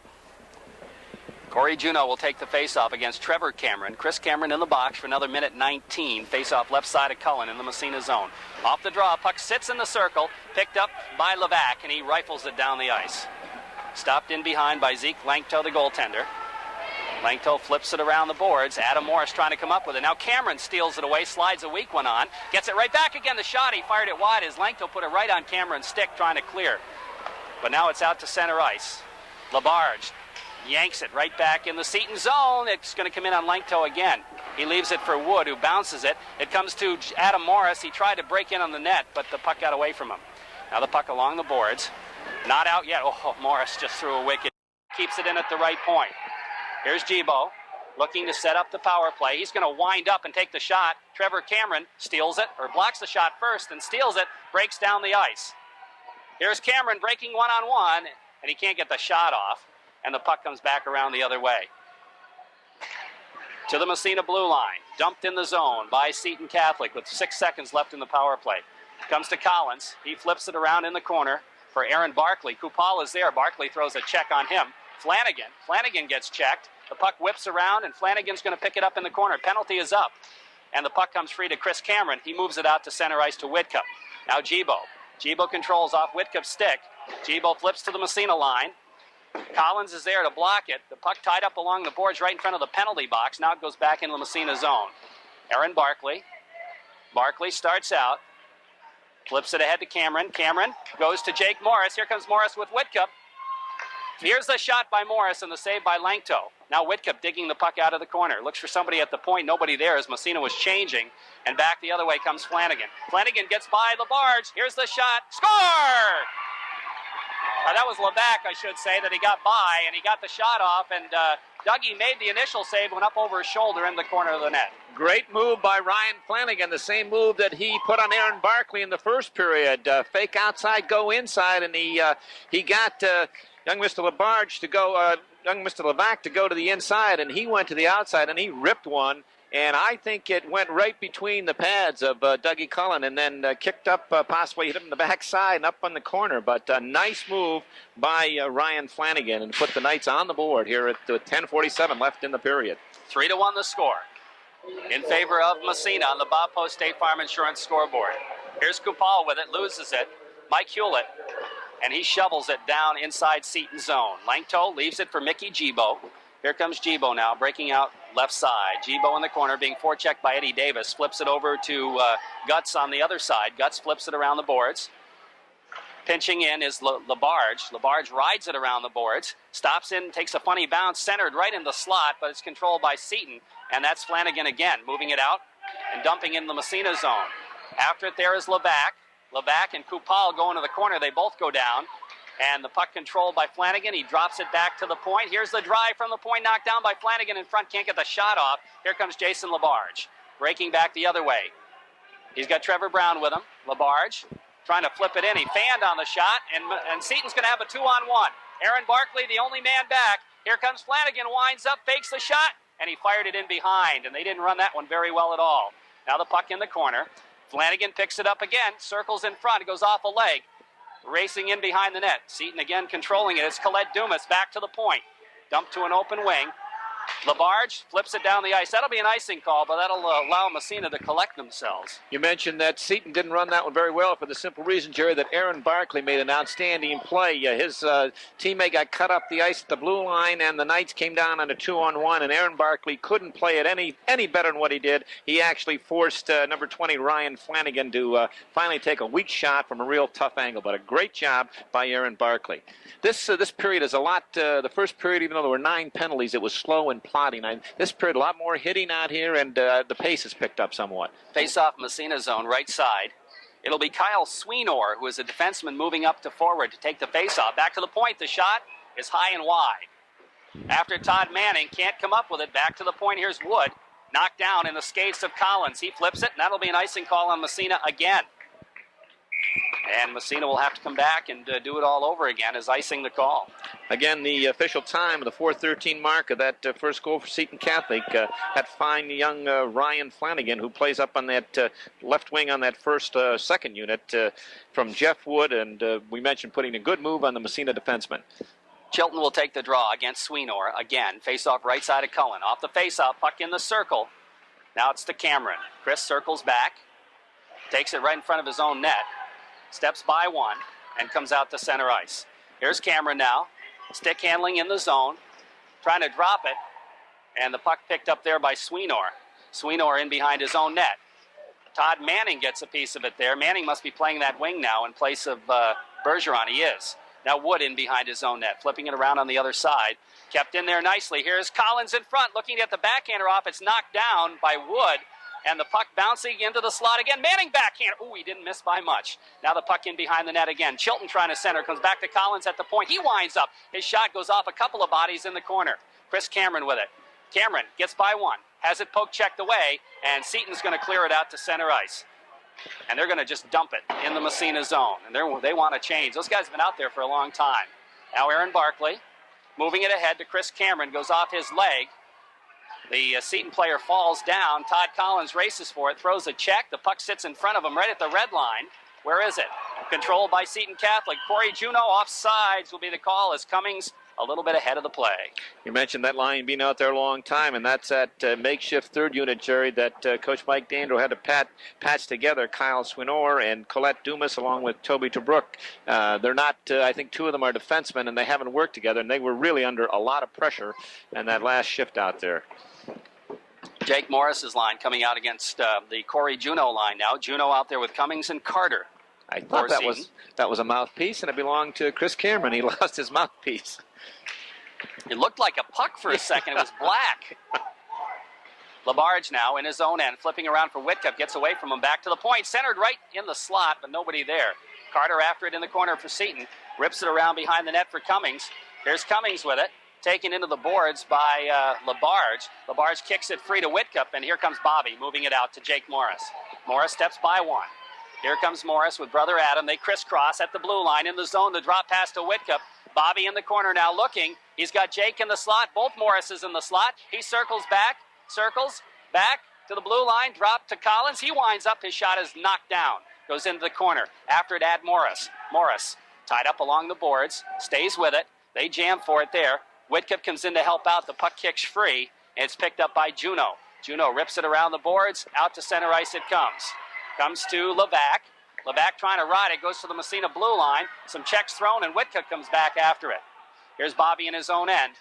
Corey Juneau will take the face-off against Trevor Cameron. Chris Cameron in the box for another minute 19. Face-off left side of Cullen in the Massena zone. Off the draw, puck sits in the circle, picked up by Levac, and he rifles it down the ice. Stopped in behind by Zeke Langto, the goaltender. Langto flips it around the boards. Adam Morris trying to come up with it. Now Cameron steals it away, slides a weak one on, gets it right back again. The shot, he fired it wide as Langto put it right on Cameron's stick trying to clear. But now it's out to center ice. Labarge yanks it right back in the Seton zone. It's going to come in on Langto again. He leaves it for Wood, who bounces it. It comes to Adam Morris. He tried to break in on the net, but the puck got away from him. Now the puck along the boards. Not out yet. Oh, Morris just threw a wicket. Keeps it in at the right point. Here's Gibo looking to set up the power play. He's going to wind up and take the shot. Trevor Cameron steals it, or blocks the shot first and steals it, breaks down the ice. Here's Cameron breaking one-on-one, and he can't get the shot off. And the puck comes back around the other way. To the Massena blue line. Dumped in the zone by Seton Catholic with 6 seconds left in the power play. Comes to Collins. He flips it around in the corner for Aaron Barkley. Kupal is there. Barkley throws a check on him. Flanagan gets checked. The puck whips around, and Flanagan's going to pick it up in the corner. Penalty is up. And the puck comes free to Chris Cameron. He moves it out to center ice to Whitcup. Now Gibo. Gibo controls off Whitcup's stick. Gibo flips to the Massena line. Collins is there to block it. The puck tied up along the boards right in front of the penalty box. Now it goes back into the Massena zone. Aaron Barkley. Barkley starts out. Flips it ahead to Cameron. Cameron goes to Jake Morris. Here comes Morris with Whitcup. Here's the shot by Morris and the save by Langto. Now Whitcup digging the puck out of the corner. Looks for somebody at the point. Nobody there as Massena was changing. And back the other way comes Flanagan. Flanagan gets by Labarge. Here's the shot. Score! That was Levac, I should say, that he got by, and he got the shot off, and Dougie made the initial save, went up over his shoulder in the corner of the net. Great move by Ryan Flanagan, the same move that he put on Aaron Barkley in the first period. Fake outside, go inside, and he got young Mr. Labarge to go, young Mr. Levac to go to the inside, and he went to the outside, and he ripped one. And I think it went right between the pads of Dougie Cullen and then kicked up, possibly hit him in the backside and up on the corner. But a nice move by Ryan Flanagan and put the Knights on the board here at 10:47 left in the period. 3-1 the score in favor of Massena on the Bob Post State Farm Insurance scoreboard. Here's Kupal with it, loses it. Mike Hewlett, and he shovels it down inside Seton zone. Langto leaves it for Mickey Gibo. Here comes Gibo now, breaking out left side. Gibo in the corner, being forechecked by Eddie Davis. Flips it over to Guts on the other side. Guts flips it around the boards. Pinching in is Labarge. Labarge rides it around the boards. Stops in, takes a funny bounce, centered right in the slot, but it's controlled by Seton. And that's Flanagan again, moving it out and dumping in the Massena zone. After it there is Levac. Levac and Kupal go into the corner. They both go down. And the puck controlled by Flanagan. He drops it back to the point. Here's the drive from the point, knocked down by Flanagan in front. Can't get the shot off. Here comes Jason Labarge, breaking back the other way. He's got Trevor Brown with him. Labarge trying to flip it in. He fanned on the shot, and Seton's going to have a 2-on-1. Aaron Barkley, the only man back. Here comes Flanagan, winds up, fakes the shot, and he fired it in behind. And they didn't run that one very well at all. Now the puck in the corner. Flanagan picks it up again, circles in front, goes off a leg. Racing in behind the net. Seton again controlling it. It's Colette Dumas back to the point. Dumped to an open wing. Labarge flips it down the ice. That'll be an icing call, but that'll allow Massena to collect themselves. You mentioned that Seton didn't run that one very well for the simple reason, Jerry, that Aaron Barkley made an outstanding play. His teammate got cut up the ice at the blue line, and the Knights came down on a 2-on-1, and Aaron Barkley couldn't play it any better than what he did. He actually forced number 20, Ryan Flanagan, to finally take a weak shot from a real tough angle, but a great job by Aaron Barkley. This period is a lot, the first period, even though there were 9 penalties, it was slow and plodding. This period, a lot more hitting out here, and the pace has picked up somewhat. Face-off Massena zone, right side. It'll be Kyle Sweenor, who is a defenseman, moving up to forward to take the face-off. Back to the point, the shot is high and wide. After Todd Manning can't come up with it, back to the point, here's Wood. Knocked down in the skates of Collins. He flips it, and that'll be an icing call on Massena again. And Massena will have to come back and do it all over again as icing the call. Again, the official time of the 4:13 mark of that first goal for Seton Catholic. That fine young Ryan Flanagan, who plays up on that left wing on that second unit from Jeff Wood. And we mentioned putting a good move on the Massena defenseman. Chilton will take the draw against Sweenor again. Face-off right side of Cullen. Off the face-off, puck in the circle. Now it's to Cameron. Chris circles back. Takes it right in front of his own net. Steps by one and comes out to center ice. Here's Cameron now. Stick handling in the zone. Trying to drop it. And the puck picked up there by Sweenor. Sweenor in behind his own net. Todd Manning gets a piece of it there. Manning must be playing that wing now in place of Bergeron. He is. Now Wood in behind his own net, flipping it around on the other side. Kept in there nicely. Here's Collins in front, looking at the backhander off. It's knocked down by Wood, and the puck bouncing into the slot again. Manning backhand. Ooh, he didn't miss by much. Now the puck in behind the net again. Chilton trying to center, comes back to Collins at the point. He winds up. His shot goes off a couple of bodies in the corner. Chris Cameron with it. Cameron gets by one, has it poke checked away, and Seton's going to clear it out to center ice. And they're going to just dump it in the Massena zone. And they want to change. Those guys have been out there for a long time. Now Aaron Barkley moving it ahead to Chris Cameron. Goes off his leg. The Seton player falls down. Todd Collins races for it. Throws a check. The puck sits in front of him right at the red line. Where is it? Controlled by Seton Catholic. Corey Juneau offsides will be the call as Cummings a little bit ahead of the play. You mentioned that line being out there a long time, and that's that makeshift third unit, Jerry, that Coach Mike Dandro had to patch together. Kyle Swinor and Colette Dumas along with Toby Tobruk. They're not, I think two of them are defensemen, and they haven't worked together, and they were really under a lot of pressure in that last shift out there. Jake Morris's line coming out against the Corey Juneau line now. Juneau out there with Cummings and Carter. I thought that was a mouthpiece, and it belonged to Chris Cameron. He lost his mouthpiece. It looked like a puck for a second. It was black. Labarge now in his own end, flipping around for Whitcup. Gets away from him, back to the point. Centered right in the slot, but nobody there. Carter after it in the corner for Seton. Rips it around behind the net for Cummings. Here's Cummings with it. Taken into the boards by Labarge. Labarge kicks it free to Whitcup, and here comes Bobby moving it out to Jake Morris. Morris steps by one. Here comes Morris with brother Adam. They crisscross at the blue line in the zone. The drop pass to Whitcup. Bobby in the corner now looking. He's got Jake in the slot. Both Morrises in the slot. He circles back to the blue line. Drop to Collins. He winds up. His shot is knocked down. Goes into the corner. After it, add Morris. Morris tied up along the boards. Stays with it. They jam for it there. Whitcup comes in to help out. The puck kicks free. And it's picked up by Juneau. Juneau rips it around the boards. Out to center ice it comes. Comes to Levac. Levac trying to ride it, goes to the Massena blue line. Some checks thrown, and Whitcup comes back after it. Here's Bobby in his own end.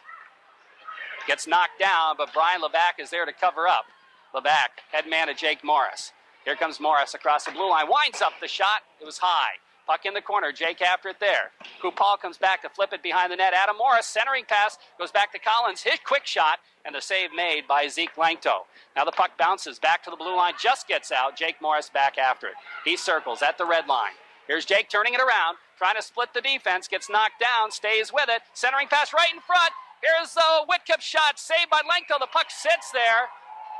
Gets knocked down, but Brian Levac is there to cover up. Levac, head man to Jake Morris. Here comes Morris across the blue line. Winds up the shot. It was high. Puck in the corner. Jake after it there. Kupal comes back to flip it behind the net. Adam Morris, centering pass, goes back to Collins. His quick shot, and the save made by Zeke Langto. Now the puck bounces back to the blue line, just gets out. Jake Morris back after it. He circles at the red line. Here's Jake turning it around, trying to split the defense, gets knocked down, stays with it. Centering pass right in front. Here's a Whitcup shot, saved by Langto. The puck sits there,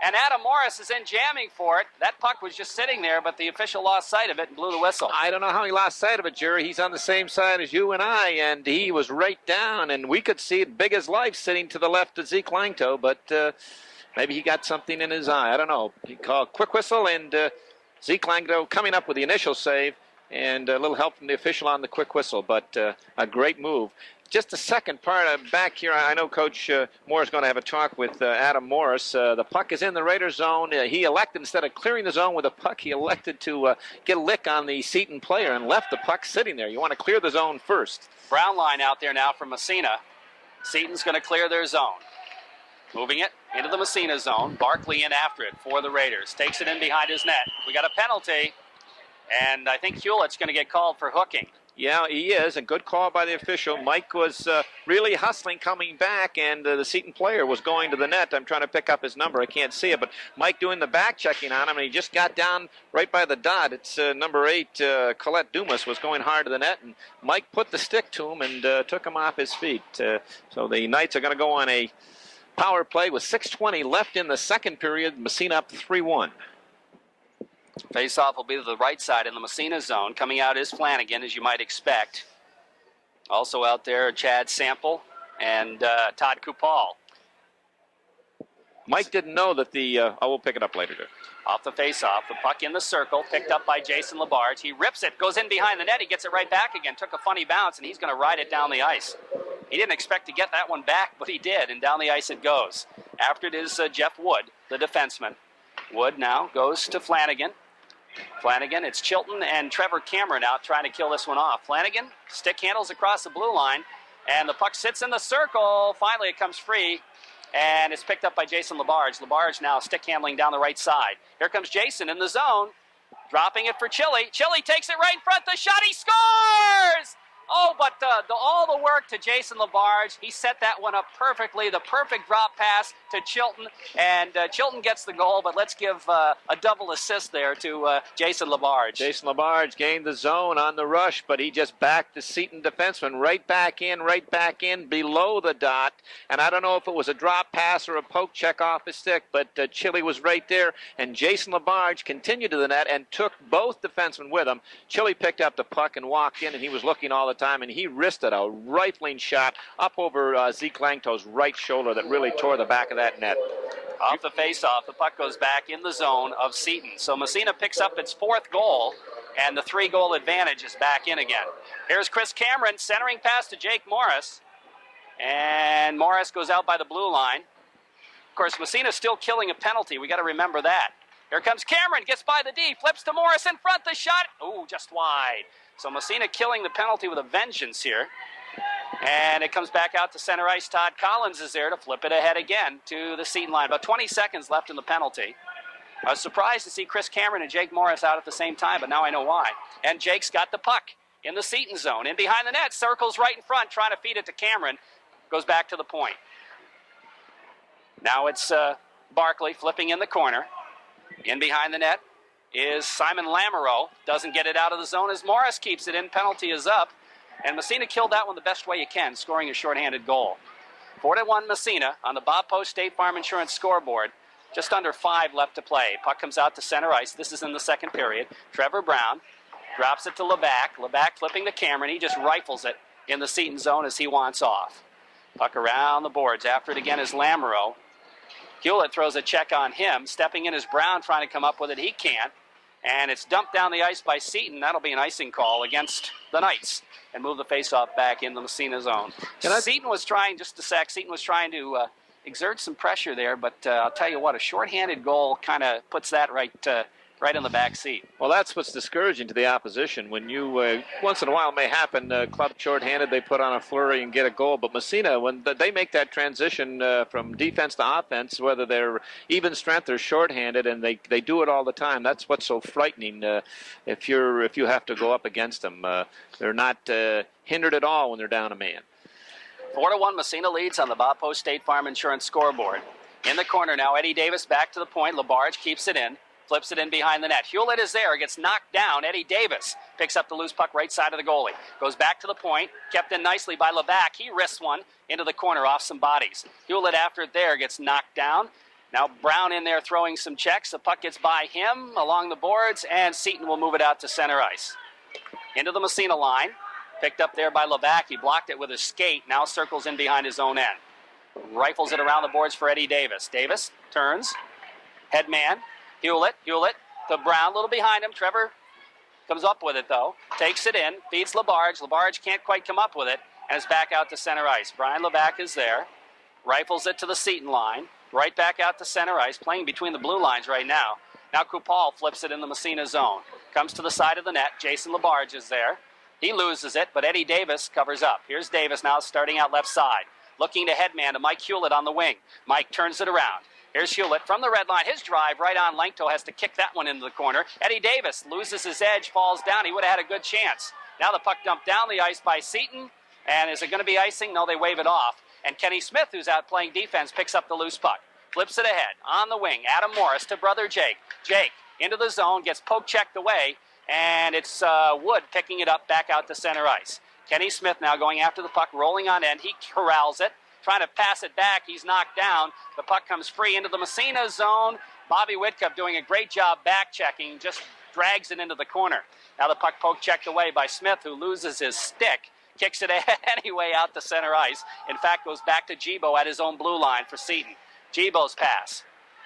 and Adam Morris is in jamming for it. That puck was just sitting there, but the official lost sight of it and blew the whistle. I don't know how he lost sight of it, Jerry. He's on the same side as you and I, and he was right down, and we could see it big as life sitting to the left of Zeke Langto, but maybe he got something in his eye. I don't know. He called quick whistle, and Zeke Langto coming up with the initial save, and a little help from the official on the quick whistle, but a great move. Just the second part back here, I know Coach Moore is going to have a talk with Adam Morris. The puck is in the Raiders zone. He elected, instead of clearing the zone with the puck, he elected to get a lick on the Seton player and left the puck sitting there. You want to clear the zone first. Brown line out there now from Massena. Seton's going to clear their zone. Moving it into the Massena zone. Barkley in after it for the Raiders. Takes it in behind his net. We got a penalty, and I think Hewlett's going to get called for hooking. Yeah, he is. A good call by the official. Mike was really hustling coming back, and the Seton player was going to the net. I'm trying to pick up his number. I can't see it, but Mike doing the back checking on him, and he just got down right by the dot. It's number 8, Colette Dumas, was going hard to the net, and Mike put the stick to him and took him off his feet. So the Knights are going to go on a power play with 6:20 left in the second period. Massena up 3-1. Face-off will be to the right side in the Massena zone. Coming out is Flanagan, as you might expect. Also out there, Chad Sample and Todd Kupal. Mike didn't know that we'll pick it up later, too. Off the face-off, the puck in the circle, picked up by Jason Labarge. He rips it, goes in behind the net. He gets it right back again. Took a funny bounce, and he's going to ride it down the ice. He didn't expect to get that one back, but he did, and down the ice it goes. After it is Jeff Wood, the defenseman. Wood now goes to Flanagan. Flanagan, it's Chilton and Trevor Cameron out trying to kill this one off. Flanagan, stick handles across the blue line, and the puck sits in the circle. Finally, it comes free, and it's picked up by Jason Labarge. Labarge now stick handling down the right side. Here comes Jason in the zone, dropping it for Chili. Chili takes it right in front. The shot, he scores! Oh, but all the work to Jason Labarge. He set that one up perfectly. The perfect drop pass to Chilton. And Chilton gets the goal, but let's give a double assist there to Jason Labarge. Jason Labarge gained the zone on the rush, but he just backed the Seton defenseman right back in, below the dot. And I don't know if it was a drop pass or a poke check off his stick, but Chili was right there. And Jason Labarge continued to the net and took both defensemen with him. Chili picked up the puck and walked in, and he was looking all the time, and he wristed a rifling shot up over Zeke Langto's right shoulder that really tore the back of that net. Off the face-off, the puck goes back in the zone of Seton. So Massena picks up its fourth goal, and the 3-goal advantage is back in again. Here's Chris Cameron centering pass to Jake Morris, and Morris goes out by the blue line. Of course, Massena's still killing a penalty. We got to remember that. Here comes Cameron, gets by the D, flips to Morris in front, the shot, ooh, just wide. So Massena killing the penalty with a vengeance here. And it comes back out to center ice. Todd Collins is there to flip it ahead again to the Seton line. About 20 seconds left in the penalty. I was surprised to see Chris Cameron and Jake Morris out at the same time, but now I know why. And Jake's got the puck in the Seton zone. In behind the net, circles right in front, trying to feed it to Cameron. Goes back to the point. Now it's Barkley flipping in the corner. In behind the net is Simon Lamoureux. Doesn't get it out of the zone as Morris keeps it in. Penalty is up. And Massena killed that one the best way you can, scoring a shorthanded goal. 4-1 Massena on the Bob Post State Farm Insurance scoreboard. Just under 5 left to play. Puck comes out to center ice. This is in the second period. Trevor Brown drops it to Levac. Levac flipping to Cameron. He just rifles it in the Seton zone as he wants off. Puck around the boards. After it again is Lamoureux. Hewlett throws a check on him. Stepping in is Brown trying to come up with it. He can't. And it's dumped down the ice by Seton. That'll be an icing call against the Knights and move the faceoff back in the Massena zone. Seton was trying, just a sec, Seton was trying to exert some pressure there, but I'll tell you what, a shorthanded goal kind of puts that right in the back seat. Well, that's what's discouraging to the opposition. When you, once in a while, it may happen, club shorthanded, they put on a flurry and get a goal. But Massena, when they make that transition from defense to offense, whether they're even strength or shorthanded, and they do it all the time, that's what's so frightening if you have to go up against them. They're not hindered at all when they're down a man. 4-1, Massena leads on the Bob Post State Farm Insurance scoreboard. In the corner now, Eddie Davis back to the point. Labarge keeps it in. Flips it in behind the net. Hewlett is there, gets knocked down. Eddie Davis picks up the loose puck right side of the goalie. Goes back to the point, kept in nicely by Levac. He risks one into the corner off some bodies. Hewlett after it there gets knocked down. Now Brown in there throwing some checks. The puck gets by him along the boards, and Seton will move it out to center ice. Into the Massena line. Picked up there by Levac. He blocked it with his skate. Now circles in behind his own end. Rifles it around the boards for Eddie Davis. Davis turns. Headman. Hewlett to Brown, a little behind him. Trevor comes up with it, though. Takes it in, feeds Labarge. Labarge can't quite come up with it, and is back out to center ice. Brian Levac is there. Rifles it to the Seton line. Right back out to center ice, playing between the blue lines right now. Now Kupal flips it in the Massena zone. Comes to the side of the net. Jason Labarge is there. He loses it, but Eddie Davis covers up. Here's Davis now starting out left side. Looking to headman to Mike Hewlett on the wing. Mike turns it around. Here's Hewlett from the red line. His drive right on Langto has to kick that one into the corner. Eddie Davis loses his edge, falls down. He would have had a good chance. Now the puck dumped down the ice by Seton. And is it going to be icing? No, they wave it off. And Kenny Smith, who's out playing defense, picks up the loose puck. Flips it ahead. On the wing, Adam Morris to brother Jake. Jake into the zone, gets poke checked away. And it's Wood picking it up back out to center ice. Kenny Smith now going after the puck, rolling on end. He corrals it. Trying to pass it back. He's knocked down. The puck comes free into the Massena zone. Bobby Whitcup doing a great job back checking. Just drags it into the corner. Now the puck poke checked away by Smith, who loses his stick. Kicks it ahead anyway out to center ice. In fact, goes back to Gibo at his own blue line for Seton. Gibo's pass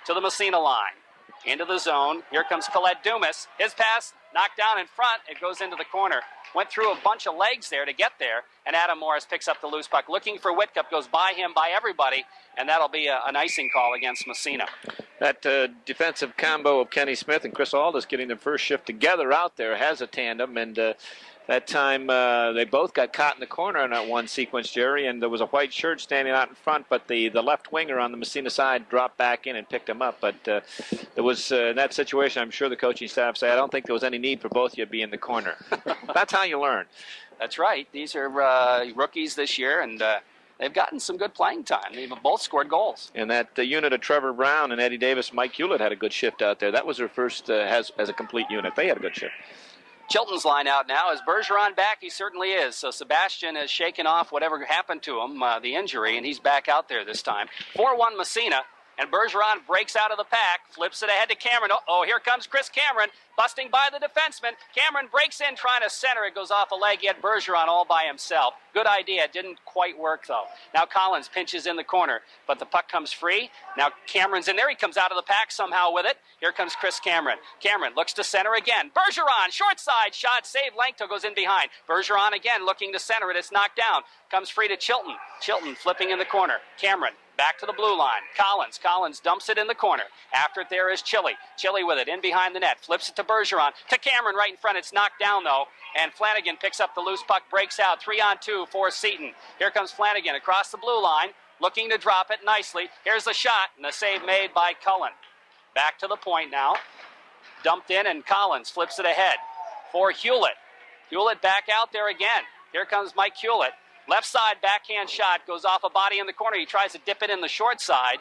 to the Massena line. into the zone. Here comes Colette Dumas. His pass knocked down in front. It goes into the corner. Went through a bunch of legs there to get there, and Adam Morris picks up the loose puck. Looking for Whitcup, goes by him, by everybody, and that'll be an icing call against Massena. That defensive combo of Kenny Smith and Chris Aldis getting their first shift together out there has a tandem, and that time they both got caught in the corner in that one sequence, Jerry, and there was a white shirt standing out in front, but the left winger on the Massena side dropped back in and picked him up. But there was, in that situation, I'm sure the coaching staff said, I don't think there was any need for both of you to be in the corner. That's how you learn. That's right. These are rookies this year, and they've gotten some good playing time. They've both scored goals. And that unit of Trevor Brown and Eddie Davis, Mike Hewlett had a good shift out there. That was their first as a complete unit. They had a good shift. Chilton's line out now. Is Bergeron back? He certainly is. So Sebastian has shaken off whatever happened to him, the injury, and he's back out there this time. 4-1 Massena, and Bergeron breaks out of the pack, flips it ahead to Cameron. Oh, here comes Chris Cameron, busting by the defenseman. Cameron breaks in, trying to center. It goes off a leg. He had Bergeron all by himself. Good idea. It didn't quite work, though. Now Collins pinches in the corner, but the puck comes free. Now Cameron's in there. He comes out of the pack somehow with it. Here comes Chris Cameron. Cameron looks to center again. Bergeron, short side shot, save. Langto goes in behind. Bergeron again looking to center it. It's knocked down. Comes free to Chilton. Chilton flipping in the corner. Cameron back to the blue line. Collins dumps it in the corner. After it there is Chili. Chili with it in behind the net. Flips it to Bergeron. To Cameron right in front. It's knocked down though. And Flanagan picks up the loose puck. Breaks out. 3-on-2 for Seton. Here comes Flanagan across the blue line. Looking to drop it nicely. Here's the shot. And the save made by Cullen. Back to the point now. Dumped in and Collins flips it ahead for Hewlett. Hewlett back out there again. Here comes Mike Hewlett. Left side backhand shot goes off a body in the corner. He tries to dip it in the short side,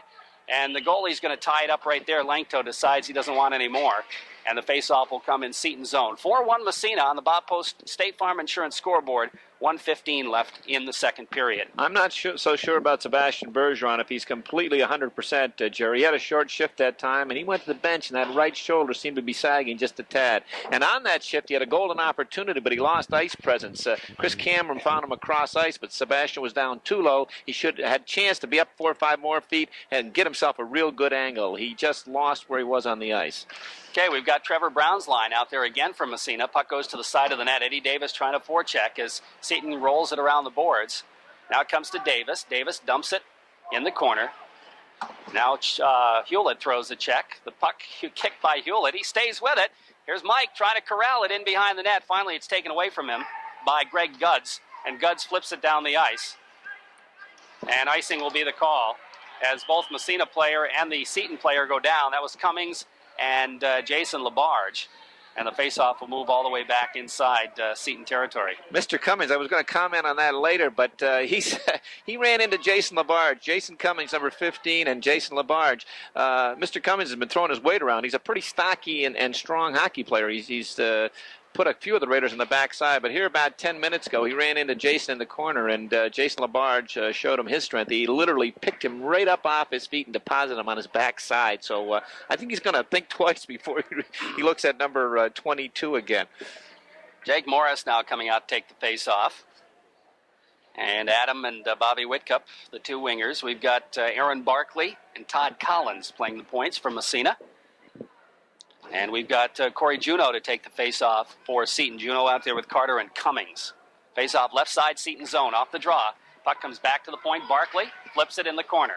and the goalie's going to tie it up right there. Langto decides he doesn't want any more, and the faceoff will come in Seton zone. 4-1 Massena on the Bob Post State Farm Insurance scoreboard. 1:15 left in the second period. I'm not so sure about Sebastian Bergeron if he's completely 100%, Jerry. He had a short shift that time, and he went to the bench, and that right shoulder seemed to be sagging just a tad. And on that shift, he had a golden opportunity, but he lost ice presence. Chris Cameron found him across ice, but Sebastian was down too low. He should have had a chance to be up 4 or 5 more feet and get himself a real good angle. He just lost where he was on the ice. Okay, we've got Trevor Brown's line out there again from Massena. Puck goes to the side of the net. Eddie Davis trying to forecheck as Seton rolls it around the boards. Now it comes to Davis. Davis dumps it in the corner. Now Hewlett throws the check. The puck kicked by Hewlett. He stays with it. Here's Mike trying to corral it in behind the net. Finally, it's taken away from him by Greg Guds, and Guds flips it down the ice. And icing will be the call as both Massena player and the Seton player go down. That was Cummings and Jason Labarge. And the faceoff will move all the way back inside Seton territory. Mr. Cummings, I was going to comment on that later, but he ran into Jason Labarge. Jason Cummings, number 15, and Jason Labarge. Mr. Cummings has been throwing his weight around. He's a pretty stocky and strong hockey player. He's put a few of the Raiders on the backside, but here about 10 minutes ago, he ran into Jason in the corner, and Jason Labarge showed him his strength. He literally picked him right up off his feet and deposited him on his backside. So I think he's going to think twice before he looks at number 22 again. Jake Morris now coming out to take the face-off. And Adam and Bobby Whitcup, the two wingers. We've got Aaron Barkley and Todd Collins playing the points for Massena. And we've got Corey Juneau to take the face-off for Seton. Juneau out there with Carter and Cummings. Face-off left side, Seton zone. Off the draw. Puck comes back to the point. Barkley flips it in the corner.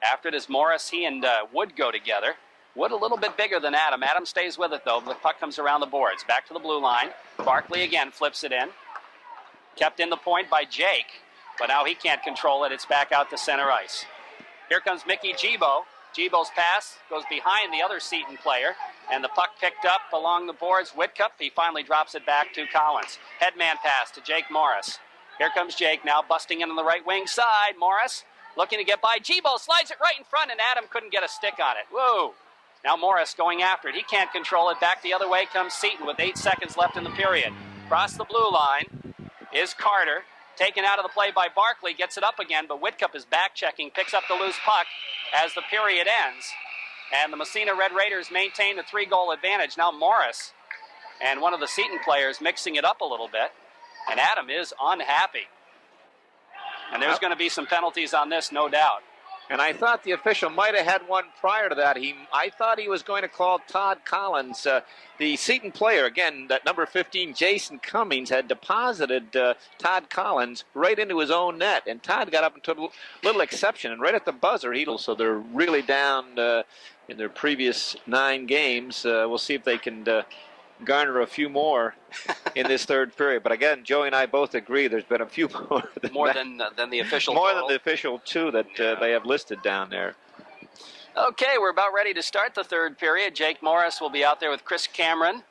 After it is Morris, he and Wood go together. Wood a little bit bigger than Adam. Adam stays with it, though. The puck comes around the boards. Back to the blue line. Barkley again flips it in. Kept in the point by Jake. But now he can't control it. It's back out to center ice. Here comes Mickey Gibo. Gibo's pass goes behind the other Seton player. And the puck picked up along the boards. Whitcup, he finally drops it back to Collins. Headman pass to Jake Morris. Here comes Jake now busting in on the right wing side. Morris looking to get by. Gibo slides it right in front, and Adam couldn't get a stick on it. Whoa. Now Morris going after it. He can't control it. Back the other way comes Seton with 8 seconds left in the period. Across the blue line is Carter. Taken out of the play by Barkley. Gets it up again, but Whitcup is back checking. Picks up the loose puck as the period ends. And the Massena Red Raiders maintain the 3-goal advantage. Now Morris and one of the Seton players mixing it up a little bit. And Adam is unhappy. And there's going to be some penalties on this, no doubt. And I thought the official might have had one prior to that. I thought he was going to call Todd Collins, the Seton player. Again, that number 15, Jason Cummings, had deposited Todd Collins right into his own net. And Todd got up and took a little exception. And right at the buzzer, so they're really down in their previous 9 games. We'll see if they can garner a few more in this third period. But again, Joey and I both agree there's been a few more than the official more total. than the official 2 that they have listed down there. Okay, we're about ready to start the third period. Jake Morris will be out there with Chris Cameron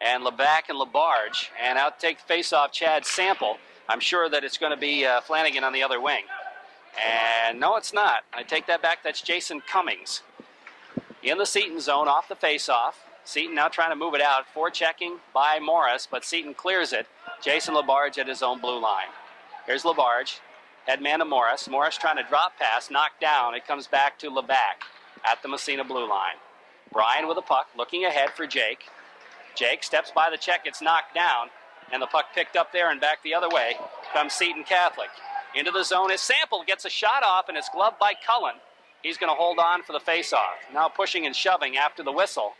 and LeBac and LaBarge, and out to take the face-off Chad Sample. I'm sure that it's going to be Flanagan on the other wing. And no, it's not. I take that back. That's Jason Cummings in the Seton zone off the face-off. Seton now trying to move it out. Forechecking by Morris, but Seton clears it. Jason LaBarge at his own blue line. Here's LaBarge, head man to Morris. Morris trying to drop pass, knocked down. It comes back to LeBac at the Massena blue line. Brian with a puck, looking ahead for Jake. Jake steps by the check, it's knocked down, and the puck picked up there and back the other way comes Seton Catholic. Into the zone as Sample gets a shot off, and it's gloved by Cullen. He's going to hold on for the face-off. Now pushing and shoving after the whistle.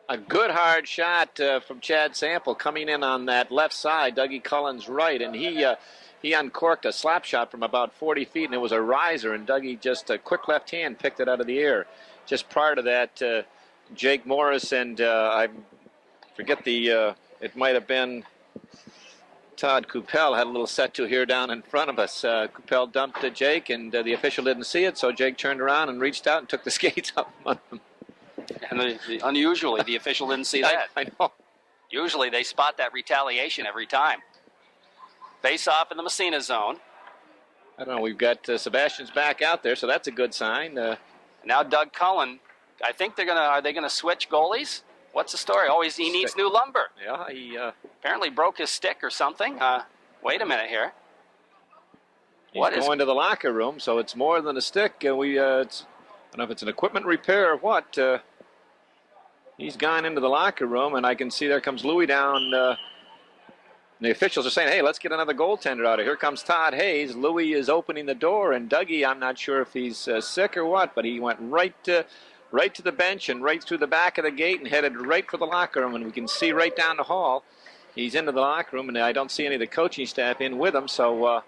A good hard shot from Chad Sample coming in on that left side, Dougie Cullen's right, and he uncorked a slap shot from about 40 feet, and it was a riser, and Dougie just a quick left hand picked it out of the air. Just prior to that, Jake Morris and I forget it might have been Todd Coupel had a little set to here down in front of us. Coupel dumped to Jake, and the official didn't see it, so Jake turned around and reached out and took the skates up on him. And unusually, the official didn't see that. I know. Usually, they spot that retaliation every time. Face off in the Massena zone. I don't know. We've got Sebastian's back out there, so that's a good sign. Now Doug Cullen. I think are they gonna switch goalies? What's the story? Oh, he needs new lumber. Yeah, he apparently broke his stick or something. Wait a minute here. He's going to the locker room, so it's more than a stick. I don't know if it's an equipment repair or what. He's gone into the locker room, and I can see there comes Louie down. And the officials are saying, hey, let's get another goaltender out of here. Here comes Todd Hayes. Louie is opening the door, and Dougie, I'm not sure if he's sick or what, but he went right to the bench and right through the back of the gate and headed right for the locker room, and we can see right down the hall. He's into the locker room, and I don't see any of the coaching staff in with him, so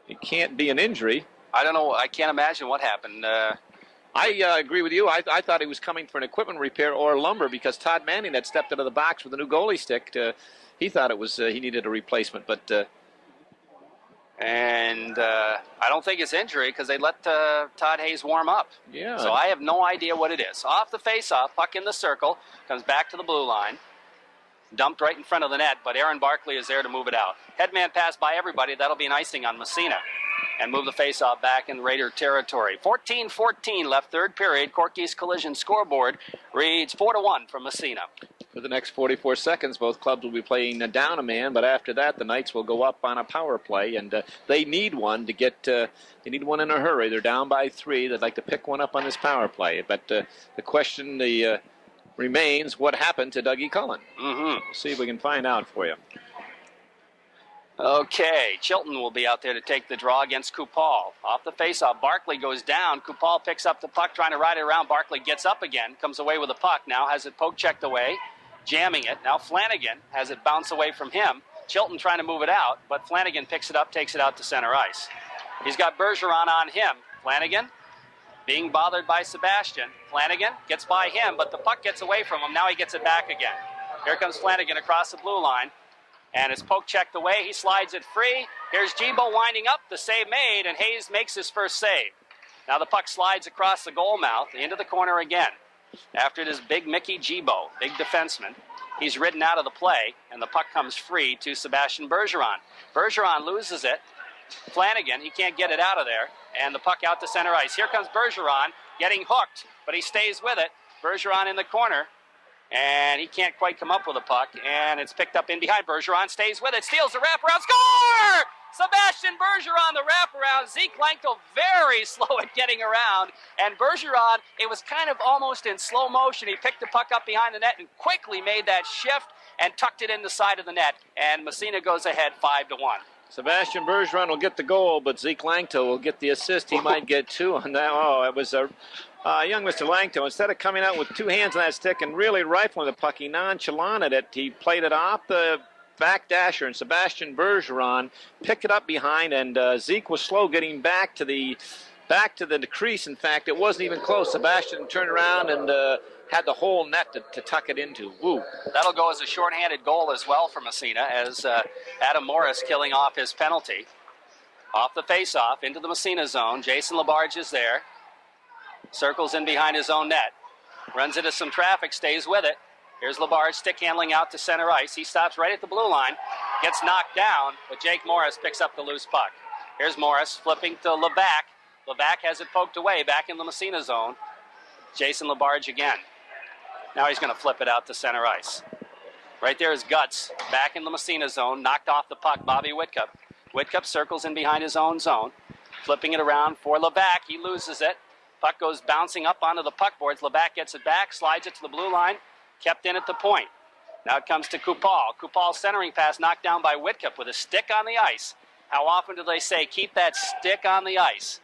it can't be an injury. I don't know. I can't imagine what happened. I agree with you. I thought he was coming for an equipment repair or lumber because Todd Manning had stepped out of the box with a new goalie stick. He thought it was he needed a replacement, but I don't think it's injury because they let Todd Hayes warm up. Yeah. So I have no idea what it is. Off the face-off, puck in the circle, comes back to the blue line, dumped right in front of the net, but Aaron Barkley is there to move it out. Headman pass by everybody. That'll be an icing on Massena. And move the face-off back in Raider territory. 14-14 left third period. Corky's Collision scoreboard reads 4-1 from Massena. For the next 44 seconds, both clubs will be playing down a man, but after that, the Knights will go up on a power play, and they need one to get. They need one in a hurry. They're down by 3. They'd like to pick one up on this power play, but the question remains: what happened to Dougie Cullen? We'll see if we can find out for you. Okay, Chilton will be out there to take the draw against Coupal. Off the faceoff, Barkley goes down. Coupal picks up the puck, trying to ride it around. Barkley gets up again, comes away with the puck. Now has it poke checked away, jamming it. Now Flanagan has it bounce away from him. Chilton trying to move it out, but Flanagan picks it up, takes it out to center ice. He's got Bergeron on him. Flanagan being bothered by Sebastian. Flanagan gets by him, but the puck gets away from him. Now he gets it back again. Here comes Flanagan across the blue line. And it's poke checked away. He slides it free. Here's Gibo winding up. The save made, and Hayes makes his first save. Now the puck slides across the goal mouth into the corner again. After this big Mickey Gibo, big defenseman, he's ridden out of the play, and the puck comes free to Sebastian Bergeron. Bergeron loses it. Flanagan, he can't get it out of there, and the puck out to center ice. Here comes Bergeron, getting hooked, but he stays with it. Bergeron in the corner. And he can't quite come up with a puck, and it's picked up in behind. Bergeron stays with it, steals the wraparound, score! Sebastian Bergeron, the wraparound. Zeke Langto very slow at getting around, and Bergeron, it was kind of almost in slow motion. He picked the puck up behind the net and quickly made that shift and tucked it in the side of the net, and Massena goes ahead 5-1. Sebastian Bergeron will get the goal, but Zeke Langto will get the assist. He might get 2 on that. Oh, it was a young Mr. Langto. Instead of coming out with 2 hands on that stick and really rifling the puck, he nonchalanted it. He played it off the back dasher, and Sebastian Bergeron picked it up behind, and Zeke was slow getting back to the crease. In fact, it wasn't even close. Sebastian turned around and had the whole net to tuck it into. Woo. That'll go as a shorthanded goal as well for Massena, as Adam Morris killing off his penalty. Off the face-off into the Massena zone. Jason Labarge is there. Circles in behind his own net. Runs into some traffic, stays with it. Here's Labarge stick handling out to center ice. He stops right at the blue line. Gets knocked down, but Jake Morris picks up the loose puck. Here's Morris flipping to Levac. Levac has it poked away back in the Massena zone. Jason Labarge again. Now he's going to flip it out to center ice. Right there is Guts back in the Massena zone. Knocked off the puck, Bobby Whitcup. Whitcup circles in behind his own zone. Flipping it around for Levac. He loses it. Puck goes bouncing up onto the puck boards. Levac gets it back, slides it to the blue line. Kept in at the point. Now it comes to Kupal. Kupal's centering pass knocked down by Whitcup with a stick on the ice. How often do they say, keep that stick on the ice?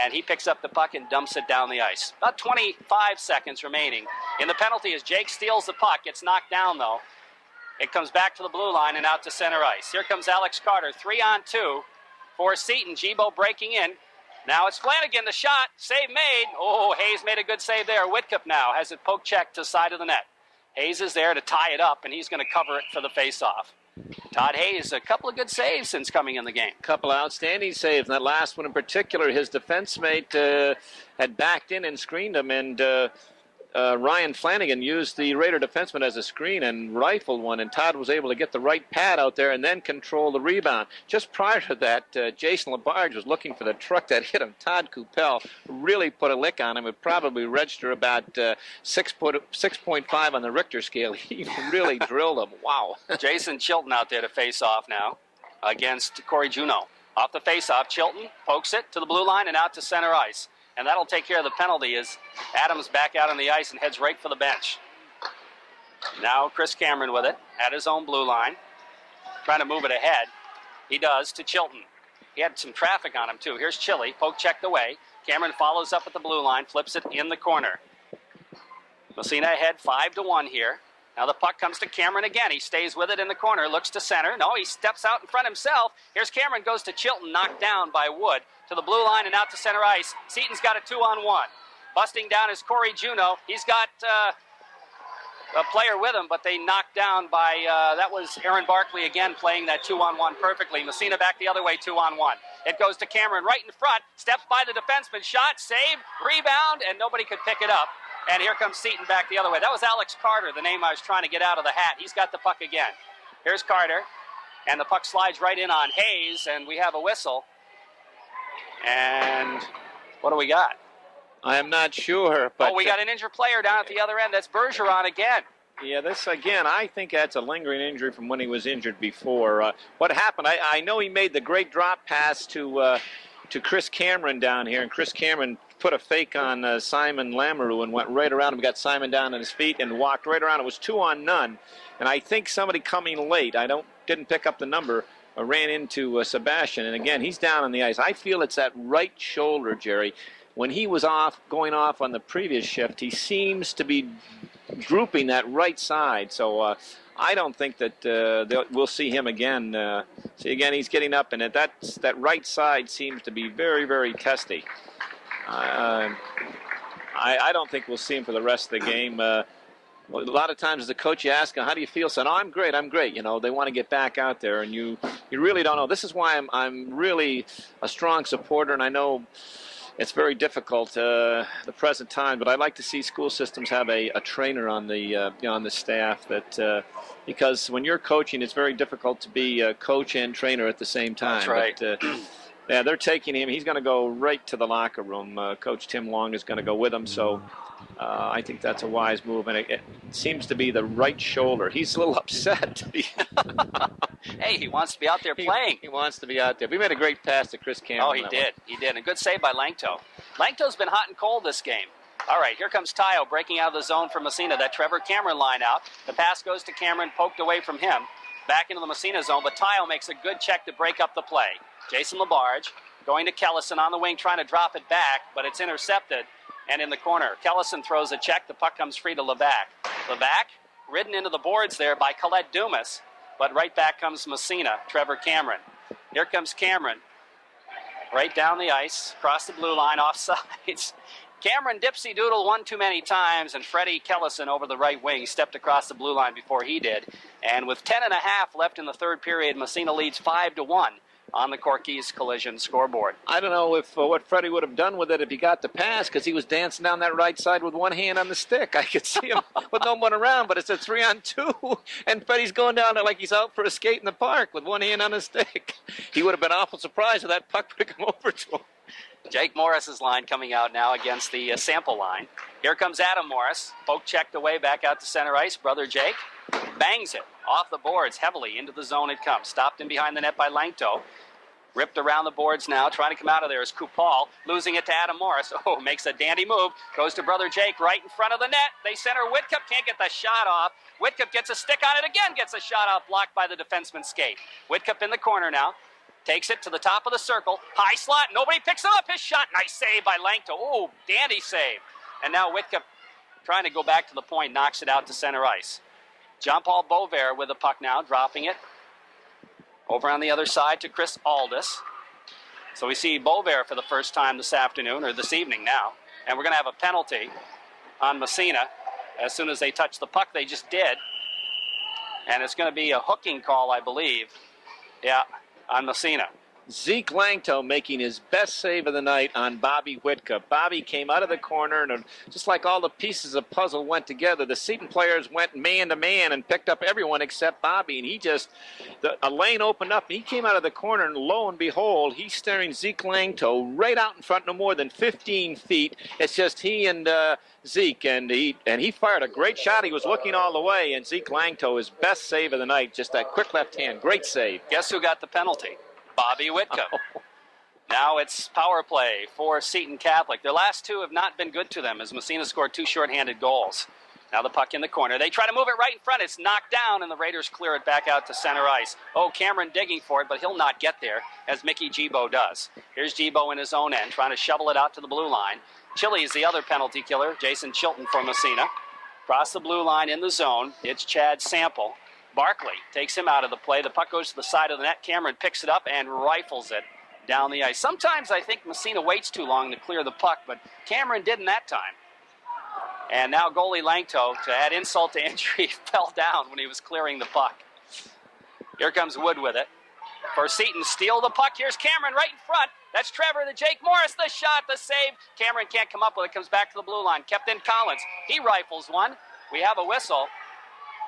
And he picks up the puck and dumps it down the ice. About 25 seconds remaining. In the penalty as Jake steals the puck. Gets knocked down, though. It comes back to the blue line and out to center ice. Here comes Alex Carter. 3-on-2 for Seton. Gibo breaking in. Now it's Flanagan, the shot. Save made. Oh, Hayes made a good save there. Whitcup now has it poke checked to the side of the net. Hayes is there to tie it up, and he's going to cover it for the face-off. Todd Hayes, a couple of good saves since coming in the game. A couple outstanding saves. And that last one in particular, his defense mate had backed in and screened him, and Ryan Flanagan used the Raider defenseman as a screen and rifled one, and Todd was able to get the right pad out there and then control the rebound. Just prior to that, Jason Labarge was looking for the truck that hit him. Todd Kupel really put a lick on him. It probably registered about 6.5 on the Richter scale. He really drilled him. Wow. Jason Chilton out there to face off now against Corey Juneau. Off the face-off, Chilton pokes it to the blue line and out to center ice. And that'll take care of the penalty as Adams back out on the ice and heads right for the bench. Now Chris Cameron with it at his own blue line. Trying to move it ahead. He does to Chilton. He had some traffic on him too. Here's Chili, poke checked away. Cameron follows up at the blue line, flips it in the corner. Massena ahead 5-1 here. Now the puck comes to Cameron again. He stays with it in the corner, looks to center. No, he steps out in front himself. Here's Cameron, goes to Chilton, knocked down by Wood. To the blue line and out to center ice. Seton's got a 2-on-1. Busting down is Corey Juneau. He's got a player with him, but they knocked down by, that was Aaron Barkley again playing that 2-on-1 perfectly. Massena back the other way, 2-on-1. It goes to Cameron right in front. Steps by the defenseman. Shot, save, rebound, and nobody could pick it up. And here comes Seton back the other way. That was Alex Carter, the name I was trying to get out of the hat. He's got the puck again. Here's Carter, and the puck slides right in on Hayes, and we have a whistle. And what do we got? I am not sure. But we got an injured player down at the other end. That's Bergeron again. Yeah, this again, I think that's a lingering injury from when he was injured before. What happened, I know he made the great drop pass to Chris Cameron down here, and Chris Cameron put a fake on Simon Lamoureux and went right around him, got Simon down on his feet and walked right around. It was 2-on-0. And I think somebody coming late, didn't pick up the number, ran into Sebastian, and again, he's down on the ice. I feel it's that right shoulder, Jerry. When he was going off on the previous shift, he seems to be drooping that right side. So I don't think that we'll see him again. Again, he's getting up, and that right side seems to be very, very testy. I don't think we'll see him for the rest of the game. A lot of times as a coach, you ask them, how do you feel? So, I'm great. You know, they want to get back out there, and you really don't know. This is why I'm really a strong supporter, and I know it's very difficult the present time, but I'd like to see school systems have a trainer on the staff because when you're coaching, it's very difficult to be a coach and trainer at the same time. That's right. But, yeah, they're taking him. He's going to go right to the locker room. Coach Tim Long is going to go with him, so I think that's a wise move, and it seems to be the right shoulder. He's a little upset. Hey, he wants to be out there playing. He wants to be out there. We made a great pass to Chris Cameron. Oh, he did. He did. A good save by Langto. Langto's been hot and cold this game. All right, here comes Tayo breaking out of the zone for Massena. That Trevor Cameron line out. The pass goes to Cameron, poked away from him. back into the Massena zone, but Tile makes a good check to break up the play. Jason LaBarge going to Kellison on the wing, trying to drop it back, but it's intercepted and in the corner. Kellison throws a check. The puck comes free to Levac. Levac ridden into the boards there by Colette Dumas, but right back comes Massena, Trevor Cameron. Here comes Cameron, right down the ice, across the blue line, offsides. Cameron dipsy-doodle one too many times, and Freddie Kellison over the right wing stepped across the blue line before he did. And with 10.5 left in the third period, Massena leads 5-1 on the Corky's Collision scoreboard. I don't know if what Freddie would have done with it if he got the pass, because he was dancing down that right side with one hand on the stick. I could see him with no one around, but it's a 3-on-2, and Freddie's going down there like he's out for a skate in the park with one hand on the stick. He would have been awful surprised if that puck would have come over to him. Jake Morris's line coming out now against the sample line. Here comes Adam Morris. Poke checked away back out to center ice. Brother Jake bangs it off the boards heavily into the zone it comes. Stopped in behind the net by Langto. Ripped around the boards now. Trying to come out of there is Kupal. Losing it to Adam Morris. Oh, makes a dandy move. Goes to Brother Jake right in front of the net. They center. Whitcup can't get the shot off. Whitcup gets a stick on it again. Gets a shot off, blocked by the defenseman's skate. Whitcup in the corner now. Takes it to the top of the circle. High slot. Nobody picks it up. His shot. Nice save by Langto. Oh, dandy save. And now Whitcup trying to go back to the point. Knocks it out to center ice. Jean-Paul Beauvert with the puck now. Dropping it. Over on the other side to Chris Aldis. So we see Beauvert for the first time this afternoon, or this evening now. And we're going to have a penalty on Massena. As soon as they touch the puck, they just did. And it's going to be a hooking call, I believe. Yeah, on Massena. Zeke Langto making his best save of the night on Bobby Whitcup. Bobby came out of the corner, and just like all the pieces of puzzle went together, the Seton players went man to man and picked up everyone except Bobby. And he just, a lane opened up, and he came out of the corner, and lo and behold, he's staring Zeke Langto right out in front, no more than 15 feet. It's just he and Zeke, and he fired a great shot. He was looking all the way, and Zeke Langto, his best save of the night, just that quick left hand, great save. Guess who got the penalty? Bobby Whitcup. Oh. Now it's power play for Seton Catholic. Their last two have not been good to them as Massena scored two shorthanded goals. Now the puck in the corner. They try to move it right in front. It's knocked down, and the Raiders clear it back out to center ice. Oh, Cameron digging for it, but he'll not get there, as Mickey Gibo does. Here's Gibo in his own end, trying to shovel it out to the blue line. Chili is the other penalty killer, Jason Chilton for Massena. Across the blue line in the zone, it's Chad Sample. Barkley takes him out of the play. The puck goes to the side of the net. Cameron picks it up and rifles it down the ice. Sometimes I think Massena waits too long to clear the puck, but Cameron didn't that time. And now goalie Langto, to add insult to injury, fell down when he was clearing the puck. Here comes Wood with it. For Seton, steal the puck. Here's Cameron right in front. That's Trevor, the Jake Morris, the shot, the save. Cameron can't come up with it. Comes back to the blue line. Kept in Collins. He rifles one. We have a whistle.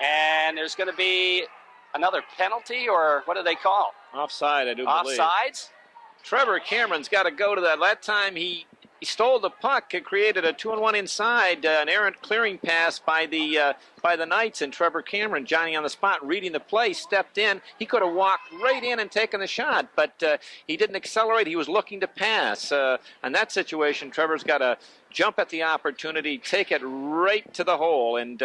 And there's going to be another penalty, or what do they call? Offside, I do believe. Offsides? Trevor Cameron's got to go to that. That time he stole the puck. It created a 2-on-1 inside, an errant clearing pass by the Knights, and Trevor Cameron, Johnny on the spot, reading the play, stepped in. He could have walked right in and taken the shot, but he didn't accelerate. He was looking to pass. In that situation, Trevor's got to jump at the opportunity, take it right to the hole, and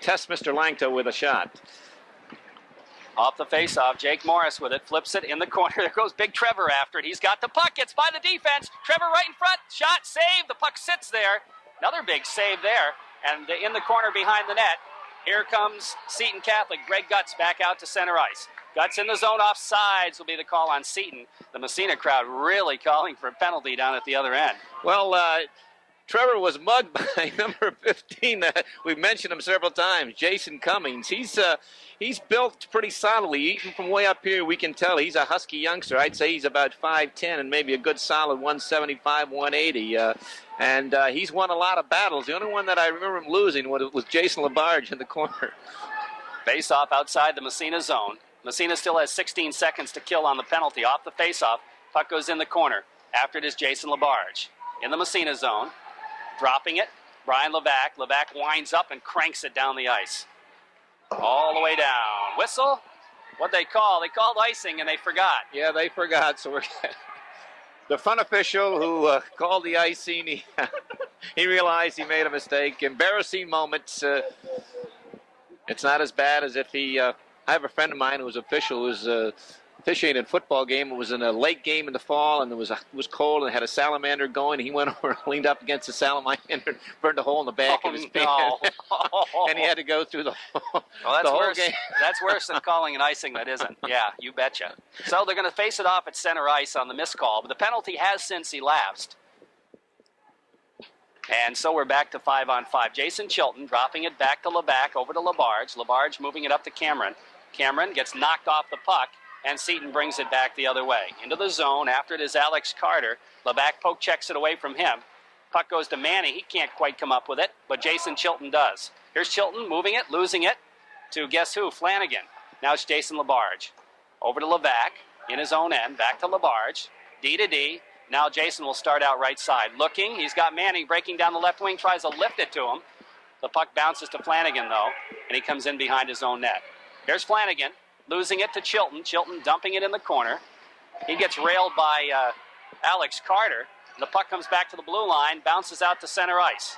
test Mr. Langto with a shot. Off the faceoff, Jake Morris with it, flips it in the corner. There goes Big Trevor after it. He's got the puck, gets by the defense. Trevor right in front, shot, save. The puck sits there. Another big save there. And in the corner behind the net, here comes Seton Catholic. Greg Guts back out to center ice. Guts in the zone, offsides will be the call on Seton. The Massena crowd really calling for a penalty down at the other end. Well, Trevor was mugged by number 15. We've mentioned him several times, Jason Cummings. He's built pretty solidly. Even from way up here, we can tell he's a husky youngster. I'd say he's about 5'10" and maybe a good solid 175, 180. And he's won a lot of battles. The only one that I remember him losing was Jason LaBarge in the corner. Face-off outside the Massena zone. Massena still has 16 seconds to kill on the penalty. Off the face-off, puck goes in the corner. After it is Jason LaBarge. In the Massena zone. Dropping it, Brian Levac. Levac winds up and cranks it down the ice. All the way down. Whistle? What'd they call? They called icing and they forgot. Yeah, they forgot. So the front official who called the icing, he realized he made a mistake. Embarrassing moments. It's not as bad as if he I have a friend of mine who was official, who was officiating a football game. It was in a late game in the fall, and it was cold, and had a salamander going. He went over and leaned up against the salamander and burned a hole in the back of his pants. And he had to go through the that's whole worse. game. That's worse than calling an icing that isn't. Yeah, you betcha. So they're going to face it off at center ice on the missed call, but the penalty has since elapsed. And so we're back to 5-on-5. Jason Chilton dropping it back to LeBac, over to LaBarge. LaBarge moving it up to Cameron. Cameron gets knocked off the puck, and Seton brings it back the other way. Into the zone. After it is Alex Carter. LeBac poke checks it away from him. Puck goes to Manny. He can't quite come up with it, but Jason Chilton does. Here's Chilton moving it, losing it to guess who? Flanagan. Now it's Jason LaBarge. Over to LeBac in his own end. Back to LaBarge. D to D. Now Jason will start out right side. Looking. He's got Manning breaking down the left wing. Tries to lift it to him. The puck bounces to Flanagan, though, and he comes in behind his own net. Here's Flanagan. Losing it to Chilton. Chilton dumping it in the corner. He gets railed by Alex Carter. The puck comes back to the blue line, bounces out to center ice.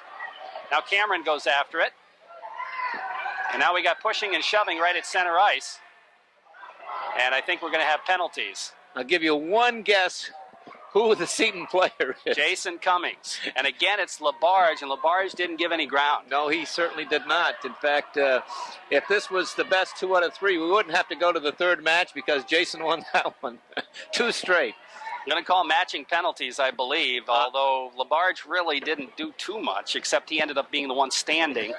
Now Cameron goes after it. And now we got pushing and shoving right at center ice. And I think we're going to have penalties. I'll give you one guess who the Seton player is. Jason Cummings. And again, it's LaBarge, and LaBarge didn't give any ground. No, he certainly did not. In fact, if this was the best 2 out of 3, we wouldn't have to go to the third match because Jason won that one. 2 straight. I'm going to call matching penalties, I believe, although LaBarge really didn't do too much, except he ended up being the one standing.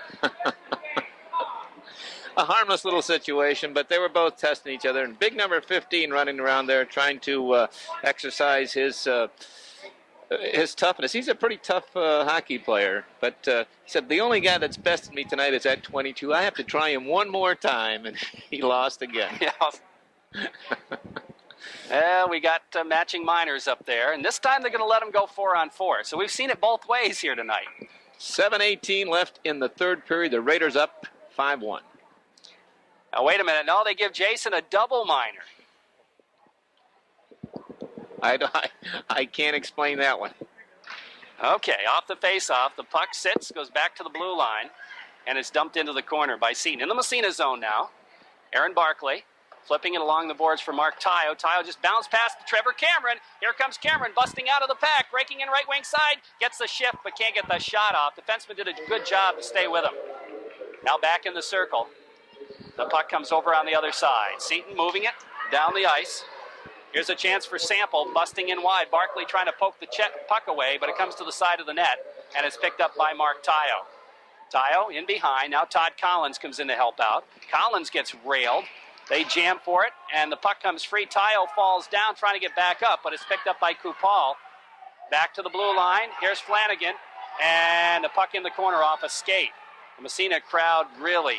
A harmless little situation, but they were both testing each other. And big number 15 running around there trying to exercise his toughness. He's a pretty tough hockey player, but he said, the only guy that's bested me tonight is at 22. I have to try him one more time, and he lost again. Yeah. We got matching minors up there, and this time they're going to let him go 4-on-4. So we've seen it both ways here tonight. 7:18 left in the third period. The Raiders up 5-1. Now, wait a minute. No, they give Jason a double minor. I can't explain that one. Okay, off the face-off. The puck sits, goes back to the blue line, and it's dumped into the corner by Seton. In the Massena zone now. Aaron Barkley flipping it along the boards for Mark Tayo. Tayo just bounced past Trevor Cameron. Here comes Cameron busting out of the pack, breaking in right wing side. Gets the shift, but can't get the shot off. Defenseman did a good job to stay with him. Now back in the circle. The puck comes over on the other side. Seton moving it down the ice. Here's a chance for Sample, busting in wide. Barkley trying to poke the puck away, but it comes to the side of the net, and it's picked up by Mark Tayo. Tayo in behind. Now Todd Collins comes in to help out. Collins gets railed. They jam for it, and the puck comes free. Tayo falls down trying to get back up, but it's picked up by Kupal. Back to the blue line. Here's Flanagan, and the puck in the corner off a skate. The Massena crowd really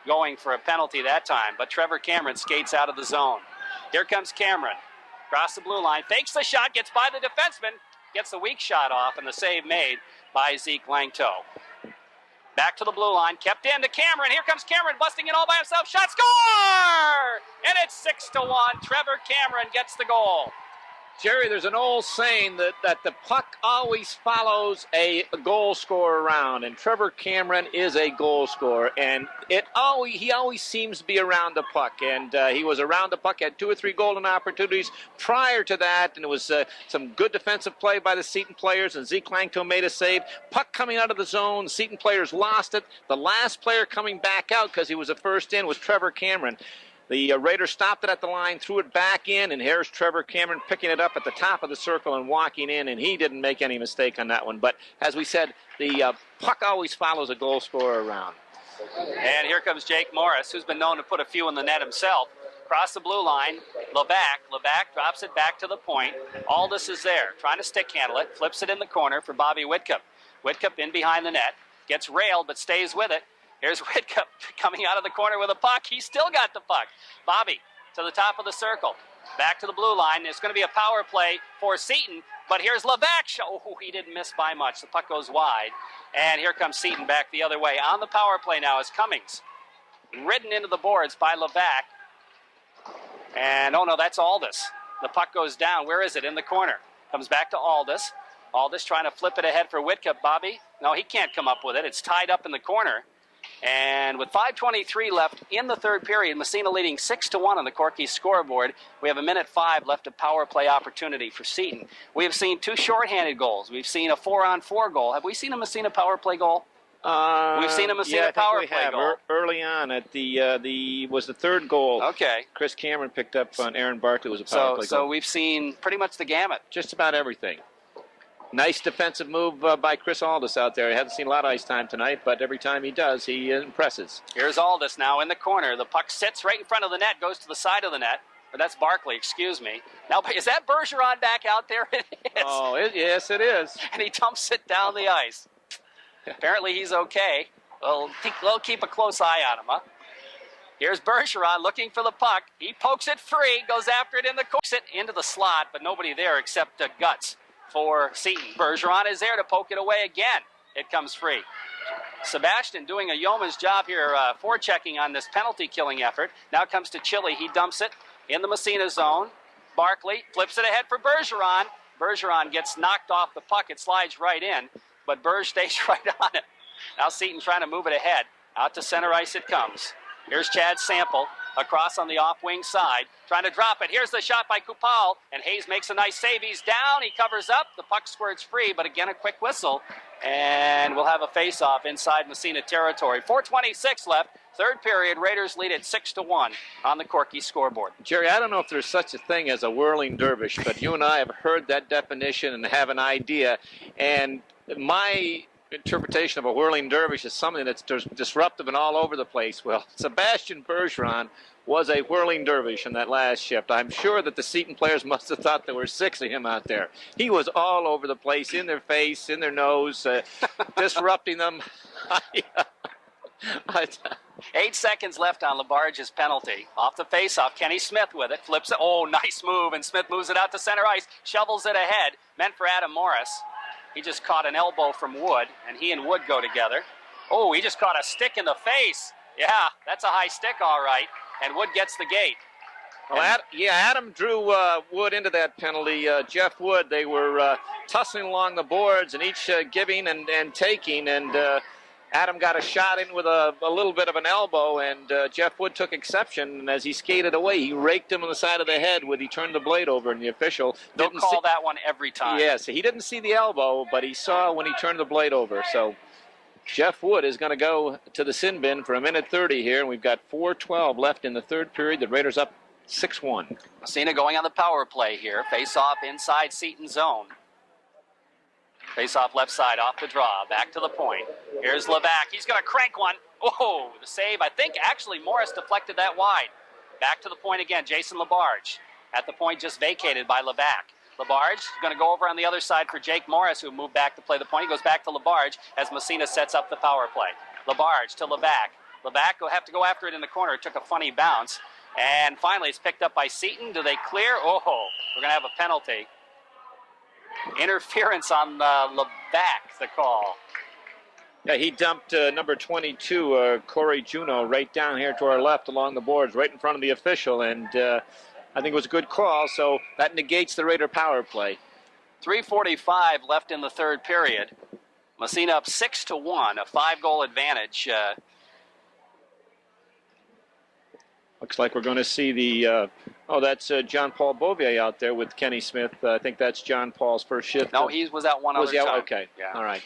going for a penalty that time, but Trevor Cameron skates out of the zone. Here comes Cameron. Across the blue line, fakes the shot, gets by the defenseman, gets the weak shot off, and the save made by Zeke Langto. Back to the blue line, kept in to Cameron. Here comes Cameron, busting it all by himself. Shot, score! And it's 6-1. Trevor Cameron gets the goal. Jerry, there's an old saying that the puck always follows a goal scorer around, and Trevor Cameron is a goal scorer, and he always seems to be around the puck, and he was around the puck, had 2 or 3 golden opportunities prior to that, and it was some good defensive play by the Seton players, and Zeke Langto made a save. Puck coming out of the zone, the Seton players lost it. The last player coming back out, because he was the first in, was Trevor Cameron. The Raiders stopped it at the line, threw it back in, and here's Trevor Cameron picking it up at the top of the circle and walking in, and he didn't make any mistake on that one. But as we said, the puck always follows a goal scorer around. And here comes Jake Morris, who's been known to put a few in the net himself. Across the blue line, LeBac drops it back to the point. Aldis is there, trying to stick handle it, flips it in the corner for Bobby Whitcup. Whitcup in behind the net, gets railed but stays with it. Here's Whitcup coming out of the corner with a puck. He's still got the puck. Bobby to the top of the circle. Back to the blue line. There's going to be a power play for Seton, but here's LeBac. Oh, he didn't miss by much. The puck goes wide, and here comes Seton back the other way. On the power play now is Cummings. Ridden into the boards by LeBac. And, oh no, that's Aldis. The puck goes down. Where is it? In the corner. Comes back to Aldis. Aldis trying to flip it ahead for Whitcup. Bobby? No, he can't come up with it. It's tied up in the corner. And with 5:23 left in the third period, Massena leading 6-1 on the Corky scoreboard. We have 1:05 left of power play opportunity for Seton. We have seen 2 shorthanded goals. We've seen a 4-on-4 goal. Have we seen a Massena power play goal? We've seen a Massena power play goal. Early on at the third goal. Okay. Chris Cameron picked up on Aaron Barkley. Was a power play goal. So we've seen pretty much the gamut. Just about everything. Nice defensive move by Chris Aldis out there. I haven't seen a lot of ice time tonight, but every time he does, he impresses. Here's Aldis now in the corner. The puck sits right in front of the net, goes to the side of the net. Or that's Barkley, excuse me. Now, is that Bergeron back out there? It is. Oh, yes, it is. And he dumps it down the ice. Apparently he's okay. We'll keep a close eye on him, huh? Here's Bergeron looking for the puck. He pokes it free, goes after it in the corner, into the slot, but nobody there except Guts for Seton. Bergeron is there to poke it away again. It comes free. Sebastian doing a yeoman's job here forechecking on this penalty-killing effort. Now comes to Chile. He dumps it in the Massena zone. Barkley flips it ahead for Bergeron. Bergeron gets knocked off the puck. It slides right in, but Berge stays right on it. Now Seton trying to move it ahead. Out to center ice it comes. Here's Chad Sample across on the off-wing side, trying to drop it. Here's the shot by Kupal, and Hayes makes a nice save. He's down. He covers up. The puck squirts free, but again a quick whistle, and we'll have a face-off inside Massena territory. 4:26 left. Third period, Raiders lead at 6-1 on the Corky scoreboard. Jerry, I don't know if there's such a thing as a whirling dervish, but you and I have heard that definition and have an idea, and my interpretation of a whirling dervish is something that's disruptive and all over the place. Well, Sebastian Bergeron was a whirling dervish in that last shift. I'm sure that the Seton players must have thought there were 6 of him out there. He was all over the place, in their face, in their nose, disrupting them. 8 seconds left on Labarge's penalty. Off the faceoff, Kenny Smith with it, flips it. Oh, nice move, and Smith moves it out to center ice, shovels it ahead, meant for Adam Morris. He just caught an elbow from Wood, and he and Wood go together. Oh, he just caught a stick in the face. Yeah, that's a high stick, all right. And Wood gets the gate. Well, Adam drew Wood into that penalty. Jeff Wood, they were tussling along the boards and each giving and taking, and Adam got a shot in with a little bit of an elbow, and Jeff Wood took exception, and as he skated away, he raked him on the side of the head when he turned the blade over, and the official didn't call that one every time. Yes, he didn't see the elbow, but he saw when he turned the blade over. So Jeff Wood is going to go to the sin bin for 1:30 here, and we've got 4:12 left in the third period. The Raiders up 6-1. Massena going on the power play here. Face off inside Seton zone. Face off left side, off the draw, back to the point. Here's Levac. He's going to crank one. Oh, the save. I think actually Morris deflected that wide. Back to the point again, Jason Labarge. At the point just vacated by Levac. Labarge is going to go over on the other side for Jake Morris, who moved back to play the point. He goes back to Labarge as Massena sets up the power play. Labarge to Levac. Levac will have to go after it in the corner. It took a funny bounce. And finally, it's picked up by Seton. Do they clear? Oh, we're going to have a penalty. Interference on Levac, the call. Yeah, he dumped number 22, Corey Juno, right down here to our left along the boards, right in front of the official, and I think it was a good call, so that negates the Raider power play. 3:45 left in the third period. Massena up 6-1, a 5-goal advantage. Looks like we're going to see the, that's John Paul Beauvier out there with Kenny Smith. I think that's John Paul's first shift. No, he was out one other time. Okay, yeah. All right.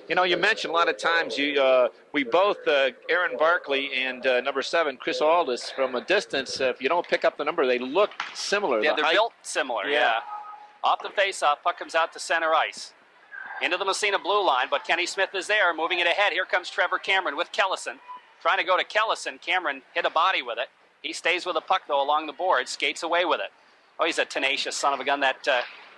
You know, you mentioned a lot of times we both, Aaron Barkley and number 7, Chris Aldis, from a distance, if you don't pick up the number, they look similar. Yeah, they're built similar, yeah. Off the face-off, puck comes out to center ice. Into the Massena blue line, but Kenny Smith is there, moving it ahead. Here comes Trevor Cameron with Kellison. Trying to go to Kellison. Cameron hit a body with it. He stays with the puck, though, along the board, skates away with it. Oh, he's a tenacious son of a gun, that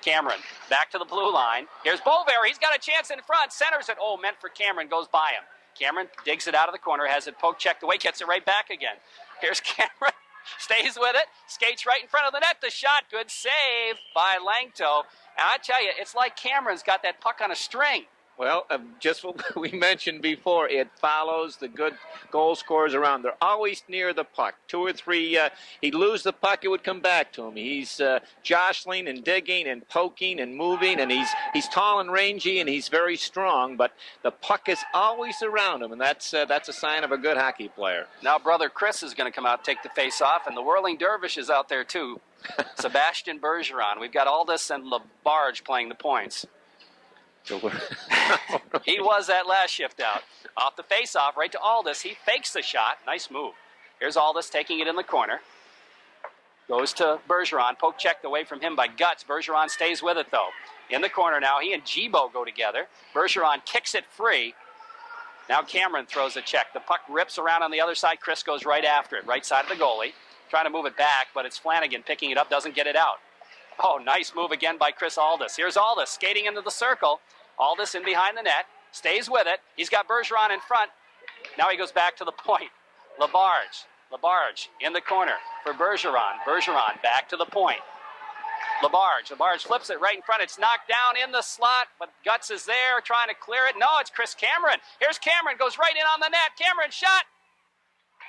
Cameron. Back to the blue line. Here's Beauvier. He's got a chance in front. Centers it. Oh, meant for Cameron. Goes by him. Cameron digs it out of the corner, has it poke checked away, gets it right back again. Here's Cameron. Stays with it. Skates right in front of the net. The shot. Good save by Langto. And I tell you, it's like Cameron's got that puck on a string. Well, just what we mentioned before, it follows the good goal scorers around. They're always near the puck. 2 or 3, he'd lose the puck, it would come back to him. He's jostling and digging and poking and moving, and he's tall and rangy, and he's very strong, but the puck is always around him, and that's a sign of a good hockey player. Now brother Chris is going to come out and take the face-off, and the Whirling Dervish is out there too. Sebastian Bergeron. We've got Aldous and LaBarge playing the points. He was that last shift out. Off the face-off, right to Aldous. He fakes the shot. Nice move. Here's Aldous taking it in the corner. Goes to Bergeron. Poke checked away from him by Guts. Bergeron stays with it, though. In the corner now. He and Gibo go together. Bergeron kicks it free. Now Cameron throws a check. The puck rips around on the other side. Chris goes right after it. Right side of the goalie. Trying to move it back, but it's Flanagan picking it up. Doesn't get it out. Oh, nice move again by Chris Aldous. Here's Aldous skating into the circle. Aldous in behind the net, stays with it. He's got Bergeron in front. Now he goes back to the point. LaBarge in the corner for Bergeron. Bergeron back to the point. LaBarge flips it right in front. It's knocked down in the slot, but Guts is there trying to clear it. No, it's Chris Cameron. Here's Cameron, goes right in on the net. Cameron shot.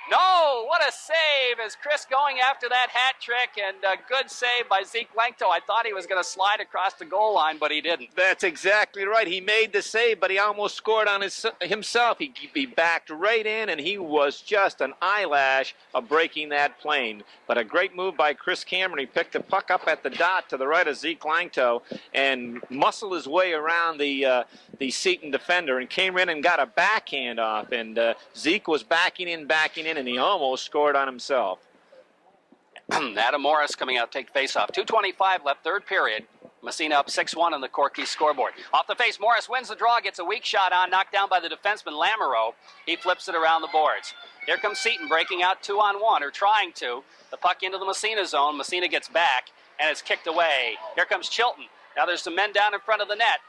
No, what a save as Chris going after that hat trick, and a good save by Zeke Langto. I thought he was going to slide across the goal line, but he didn't. That's exactly right. He made the save, but he almost scored on himself. He backed right in, and he was just an eyelash of breaking that plane. But a great move by Chris Cameron. He picked the puck up at the dot to the right of Zeke Langto and muscled his way around the Seton defender and came in and got a backhand off. And Zeke was backing in, and he almost scored on himself. Adam Morris coming out to take face-off. 2:25 left, third period. Massena up 6-1 on the Corky scoreboard. Off the face, Morris wins the draw, gets a weak shot on, knocked down by the defenseman Lamoureux. He flips it around the boards. Here comes Seton breaking out 2-on-1, or trying to. The puck into the Massena zone. Massena gets back, and it's kicked away. Here comes Chilton. Now there's some men down in front of the net.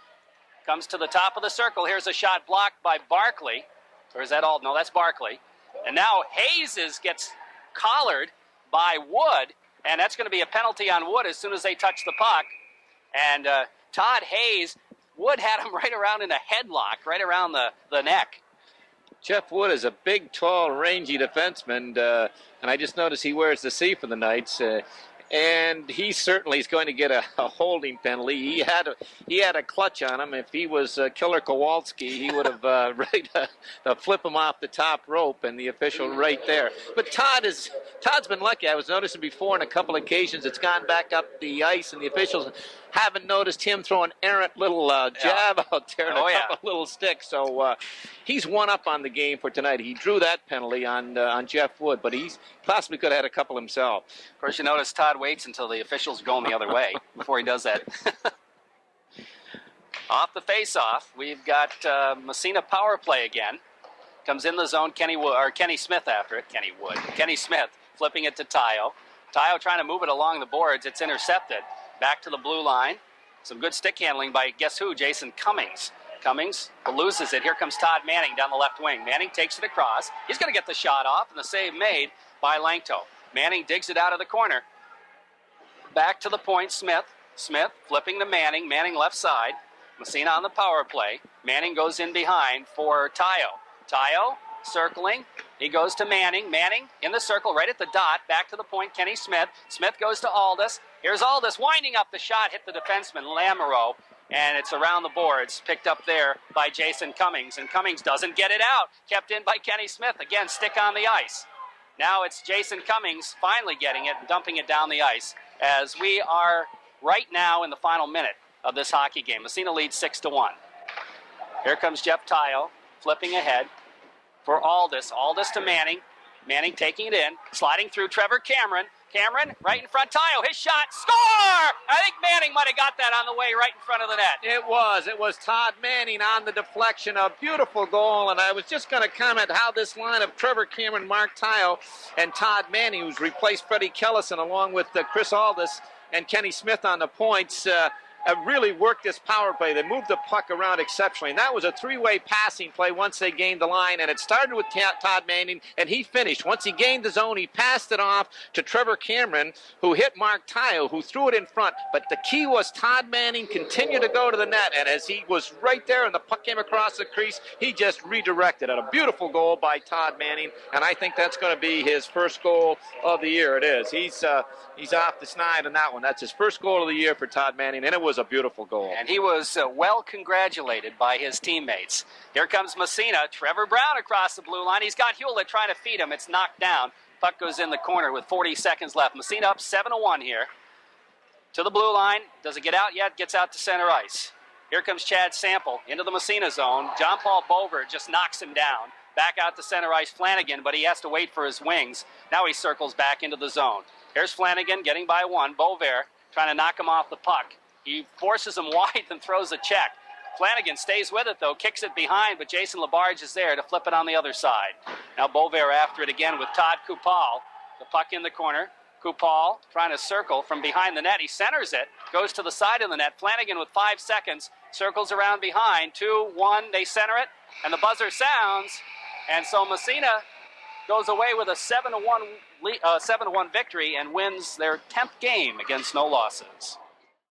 Comes to the top of the circle. Here's a shot blocked by Barkley. Or is that all? No, that's Barkley. And now Hayes gets collared by Wood, and that's going to be a penalty on Wood as soon as they touch the puck. And Todd Hayes, Wood had him right around in a headlock, right around the neck. Jeff Wood is a big, tall, rangy defenseman, and I just noticed he wears the C for the Knights. And he certainly is going to get a holding penalty. He had a clutch on him. If he was Killer Kowalski, he would have ready to flip him off the top rope, and the official right there. But Todd's been lucky. I was noticing before on a couple occasions it's gone back up the ice, and the officials haven't noticed him throw an errant little jab out there and a couple little sticks. So he's one up on the game for tonight. He drew that penalty on Jeff Wood, but he's possibly could have had a couple himself. Of course, you notice Todd waits until the official's going the other way before he does that. Off the face-off, we've got Massena power play again. Comes in the zone, Kenny Smith after it. Kenny Smith flipping it to Tayo. Tayo trying to move it along the boards. It's intercepted. Back to the blue line. Some good stick handling by, guess who? Jason Cummings. Cummings loses it. Here comes Todd Manning down the left wing. Manning takes it across. He's going to get the shot off, and the save made by Langto. Manning digs it out of the corner. Back to the point, Smith. Smith flipping to Manning. Manning left side. Massena on the power play. Manning goes in behind for Tayo. Tayo circling. He goes to Manning. Manning in the circle right at the dot. Back to the point, Kenny Smith. Smith goes to Aldous. Here's Aldous winding up the shot. Hit the defenseman, Lamoureux. And it's around the boards. Picked up there by Jason Cummings. And Cummings doesn't get it out. Kept in by Kenny Smith. Again, stick on the ice. Now it's Jason Cummings finally getting it, dumping it down the ice. As we are right now in the final minute of this hockey game. Massena leads 6-1. Here comes Jeff Tayo flipping ahead for Aldous. Aldous to Manning. Manning taking it in. Sliding through Trevor Cameron. Cameron right in front. Tayo, his shot. Score! I think Manning might have got that on the way right in front of the net. It was Todd Manning on the deflection. A beautiful goal. And I was just going to comment how this line of Trevor Cameron, Mark Tayo, and Todd Manning, who's replaced Freddie Kellison along with Chris Aldous and Kenny Smith on the points, really worked this power play. They moved the puck around exceptionally. And that was a three-way passing play once they gained the line. And it started with Todd Manning, and he finished. Once he gained the zone, he passed it off to Trevor Cameron, who hit Mark Tayo, who threw it in front. But the key was Todd Manning continued to go to the net. And as he was right there and the puck came across the crease, he just redirected it. A beautiful goal by Todd Manning. And I think that's going to be his first goal of the year. It is. He's off the snide on that one. That's his first goal of the year for Todd Manning, and it was a beautiful goal. And he was well congratulated by his teammates. Here comes Massena. Trevor Brown across the blue line. He's got Hewlett trying to feed him. It's knocked down. Puck goes in the corner with 40 seconds left. Massena up 7-1 here. To the blue line. Doesn't get out yet. Gets out to center ice. Here comes Chad Sample into the Massena zone. John Paul Bover just knocks him down. Back out to center ice, Flanagan, but he has to wait for his wings. Now he circles back into the zone. Here's Flanagan getting by one. Bover trying to knock him off the puck. He forces him wide and throws a check. Flanagan stays with it, though, kicks it behind, but Jason Labarge is there to flip it on the other side. Now Bover after it again with Todd Kupal. The puck in the corner. Kupal trying to circle from behind the net. He centers it, goes to the side of the net. Flanagan with 5 seconds, circles around behind. 2-1, they center it, and the buzzer sounds. And so Massena goes away with a 7-1 victory and wins their 10th game against no losses.